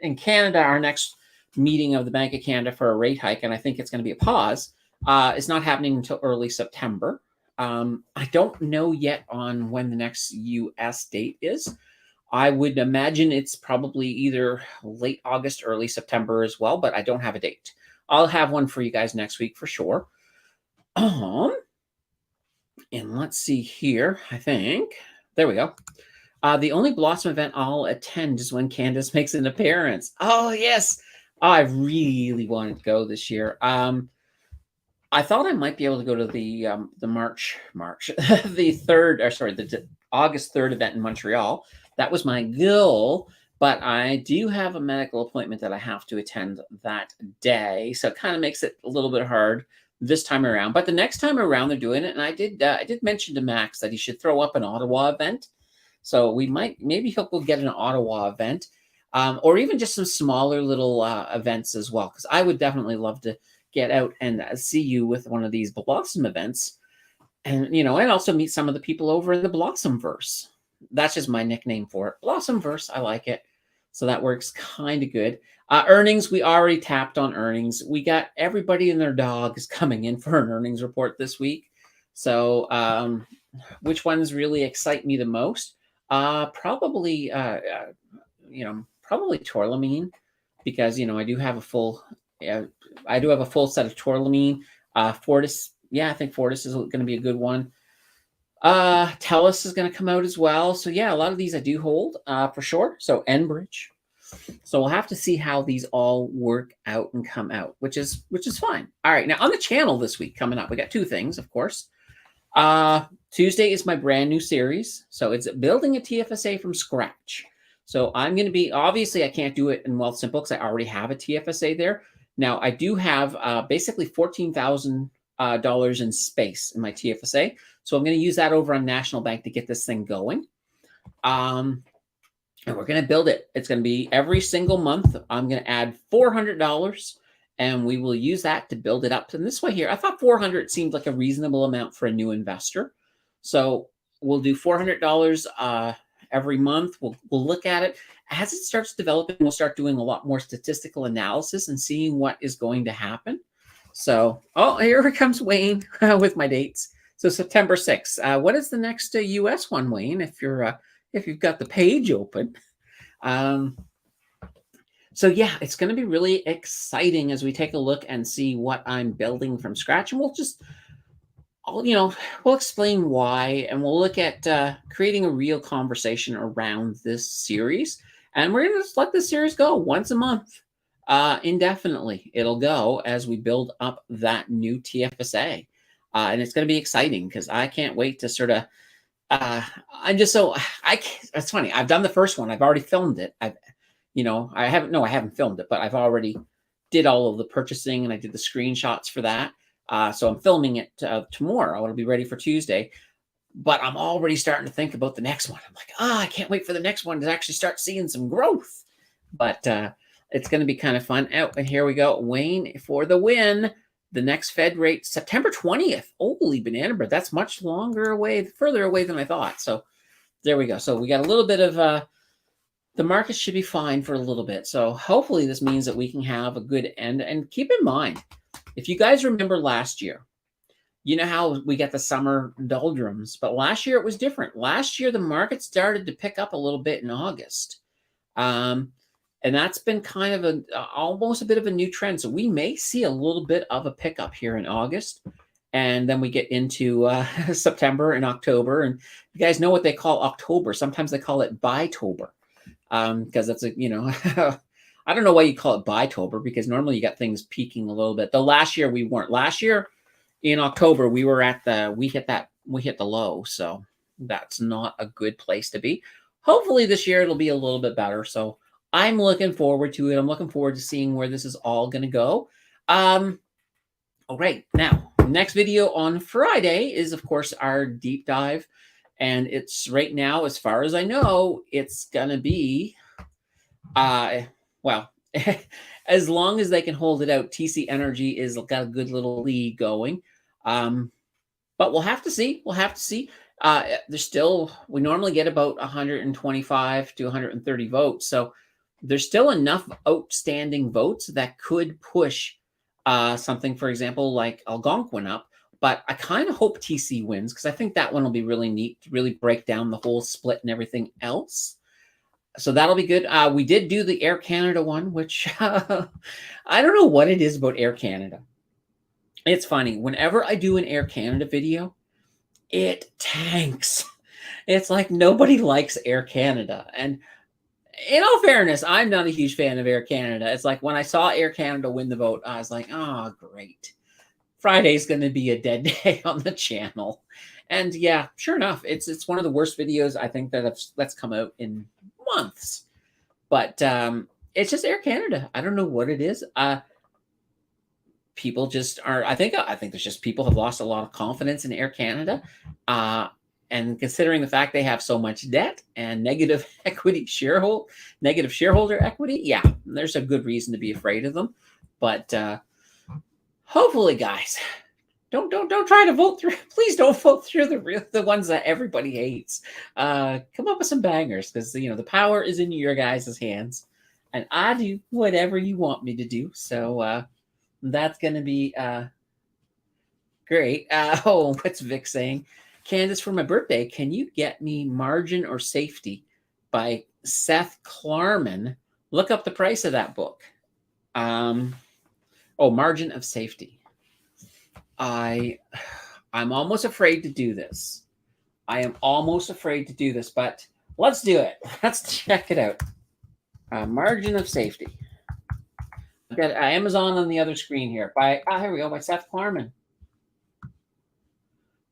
in Canada, our next meeting of the Bank of Canada for a rate hike, and I think it's going to be a pause, is not happening until early September. I don't know yet on when the next US date is. I would imagine it's probably either late August, early September as well, but I don't have a date. I'll have one for you guys next week for sure. And let's see here. I think there we go. The only Blossom event I'll attend is when Candace makes an appearance. Oh yes, I really wanted to go this year. I thought I might be able to go to the March the third, or sorry, the August 3rd event in Montreal. That was my goal, but I do have a medical appointment that I have to attend that day, so it kind of makes it a little bit hard this time around. But the next time around, they're doing it, and I did mention to Max that he should throw up an Ottawa event. So we might, maybe he'll go get an Ottawa event, or even just some smaller little events as well, because I would definitely love to get out and see you with one of these Blossom events, and and also meet some of the people over in the Blossomverse. That's just my nickname for it, Blossomverse. I like it, so that works kind of good. Earnings, we already tapped on earnings. We got everybody and their dog is coming in for an earnings report this week. So which ones really excite me the most? Probably probably Torlamine, because I do have a full set of Torlamine. Fortis, yeah, I think Fortis is going to be a good one. Telus is going to come out as well. So yeah, a lot of these I do hold for sure. So Enbridge. So we'll have to see how these all work out and come out, which is fine. All right, now on the channel this week coming up, we got two things, of course. Tuesday is my brand new series. So it's building a TFSA from scratch. So I'm going to be, obviously I can't do it in Wealthsimple because I already have a TFSA there. Now I do have basically $14,000 in space in my TFSA. So I'm going to use that over on National Bank to get this thing going. And we're going to build it. It's going to be every single month. I'm going to add $400, and we will use that to build it up. And this way here, I thought 400 seemed like a reasonable amount for a new investor. So we'll do $400 every month. We'll look at it. As it starts developing, we'll start doing a lot more statistical analysis and seeing what is going to happen. So, oh, here comes Wayne with my dates. So September 6th. What is the next US one, Wayne, if you've got the page open? So yeah, it's going to be really exciting as we take a look and see what I'm building from scratch. And we'll explain why, and we'll look at creating a real conversation around this series. And we're going to just let this series go once a month, indefinitely. It'll go as we build up that new TFSA. And it's going to be exciting because I can't wait to sort of, it's funny. I've done the first one. I've already filmed it. I haven't filmed it, but I've already did all of the purchasing and I did the screenshots for that. So I'm filming it tomorrow. It'll be ready for Tuesday, but I'm already starting to think about the next one. I'm like, I can't wait for the next one to actually start seeing some growth, but it's going to be kind of fun. Oh, and here we go. Wayne for the win. The next Fed rate, September 20th. Holy banana bread. That's much further away than I thought. So there we go. So we got a little bit of, the market should be fine for a little bit. So hopefully this means that we can have a good end. And keep in mind, if you guys remember last year, you know how we get the summer doldrums, but last year it was different. Last year, the market started to pick up a little bit in August. And that's been kind of almost a bit of a new trend. So we may see a little bit of a pickup here in August. And then we get into September and October. And you guys know what they call October. Sometimes they call it Buytober. Because that's I don't know why you call it Buytober, because normally you got things peaking a little bit. Though last year we weren't. Last year in October, we hit the low. So that's not a good place to be. Hopefully this year it'll be a little bit better. So I'm looking forward to it. I'm looking forward to seeing where this is all going to go. All right. Now, next video on Friday is, of course, our deep dive. And it's right now, as far as I know, it's going to be, well, as long as they can hold it out, TC Energy is got a good little lead going. But we'll have to see. We'll have to see. There's still, we normally get about 125 to 130 votes. So there's still enough outstanding votes that could push something, for example, like Algonquin up. But I kind of hope TC wins because I think that one will be really neat to really break down the whole split and everything else. So that'll be good. We did do the Air Canada one, which I don't know what it is about Air Canada. It's funny. Whenever I do an Air Canada video, it tanks. It's like nobody likes Air Canada. And in all fairness, I'm not a huge fan of Air Canada. It's like when I saw Air Canada win the vote, I was like, oh, great. Friday's going to be a dead day on the channel. And yeah, sure enough, it's one of the worst videos I think that's come out in months. But it's just Air Canada. I don't know what it is. People just are. I think there's just people have lost a lot of confidence in Air Canada. And considering the fact they have so much debt and negative shareholder equity, yeah, there's a good reason to be afraid of them. But hopefully, guys, don't try to vote through. Please don't vote through the ones that everybody hates. Come up with some bangers because the power is in your guys' hands, and I do whatever you want me to do. So that's gonna be great. What's Vic saying? Candace, for my birthday, can you get me Margin or Safety by Seth Klarman? Look up the price of that book. Margin of Safety. I'm almost afraid to do this. I am almost afraid to do this, but let's do it. Let's check it out. Margin of Safety. I've got Amazon on the other screen here. Here we go, by Seth Klarman.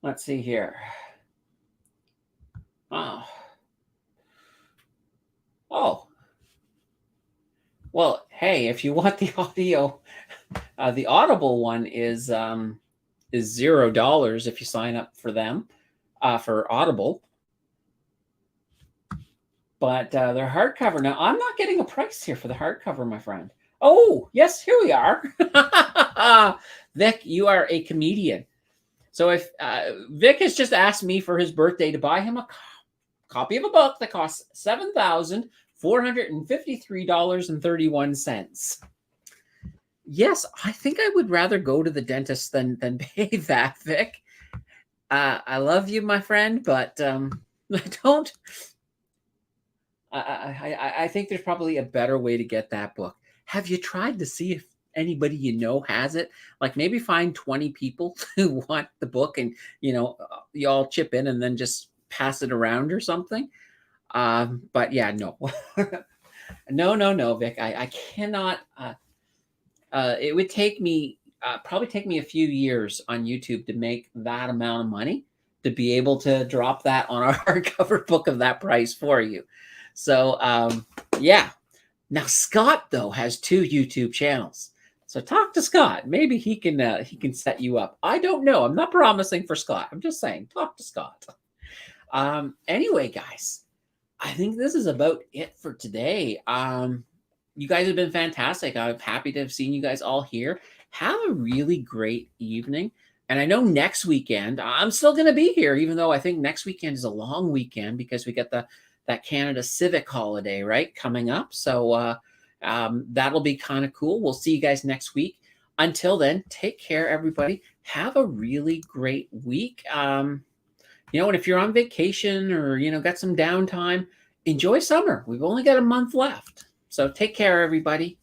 Let's see here. Oh. Well, hey, if you want the audio, the Audible one is $0 if you sign up for them, for Audible. But they're hardcover. Now, I'm not getting a price here for the hardcover, my friend. Oh, yes, here we are. Vic, you are a comedian. So if Vic has just asked me for his birthday to buy him a copy of a book that costs $7,453.31. Yes, I think I would rather go to the dentist than pay that, Vic. I love you, my friend, but I don't. I think there's probably a better way to get that book. Have you tried to see if anybody has it? Like maybe find 20 people who want the book and you all chip in and then just pass it around or something. But yeah, no. no, Vic. I cannot. It would take me probably take me a few years on YouTube to make that amount of money to be able to drop that on a hardcover book of that price for you. So yeah. Now Scott though has 2 YouTube channels. So talk to Scott. Maybe he can set you up. I don't know. I'm not promising for Scott. I'm just saying talk to Scott. Anyway, guys, I think this is about it for today. You guys have been fantastic. I'm happy to have seen you guys all here. Have a really great evening. And I know next weekend I'm still going to be here, even though I think next weekend is a long weekend because we got that Canada Civic holiday, right, coming up. So that'll be kind of cool. We'll see you guys next week. Until then, take care, everybody. Have a really great week. And if you're on vacation or, got some downtime, enjoy summer. We've only got a month left. So take care, everybody.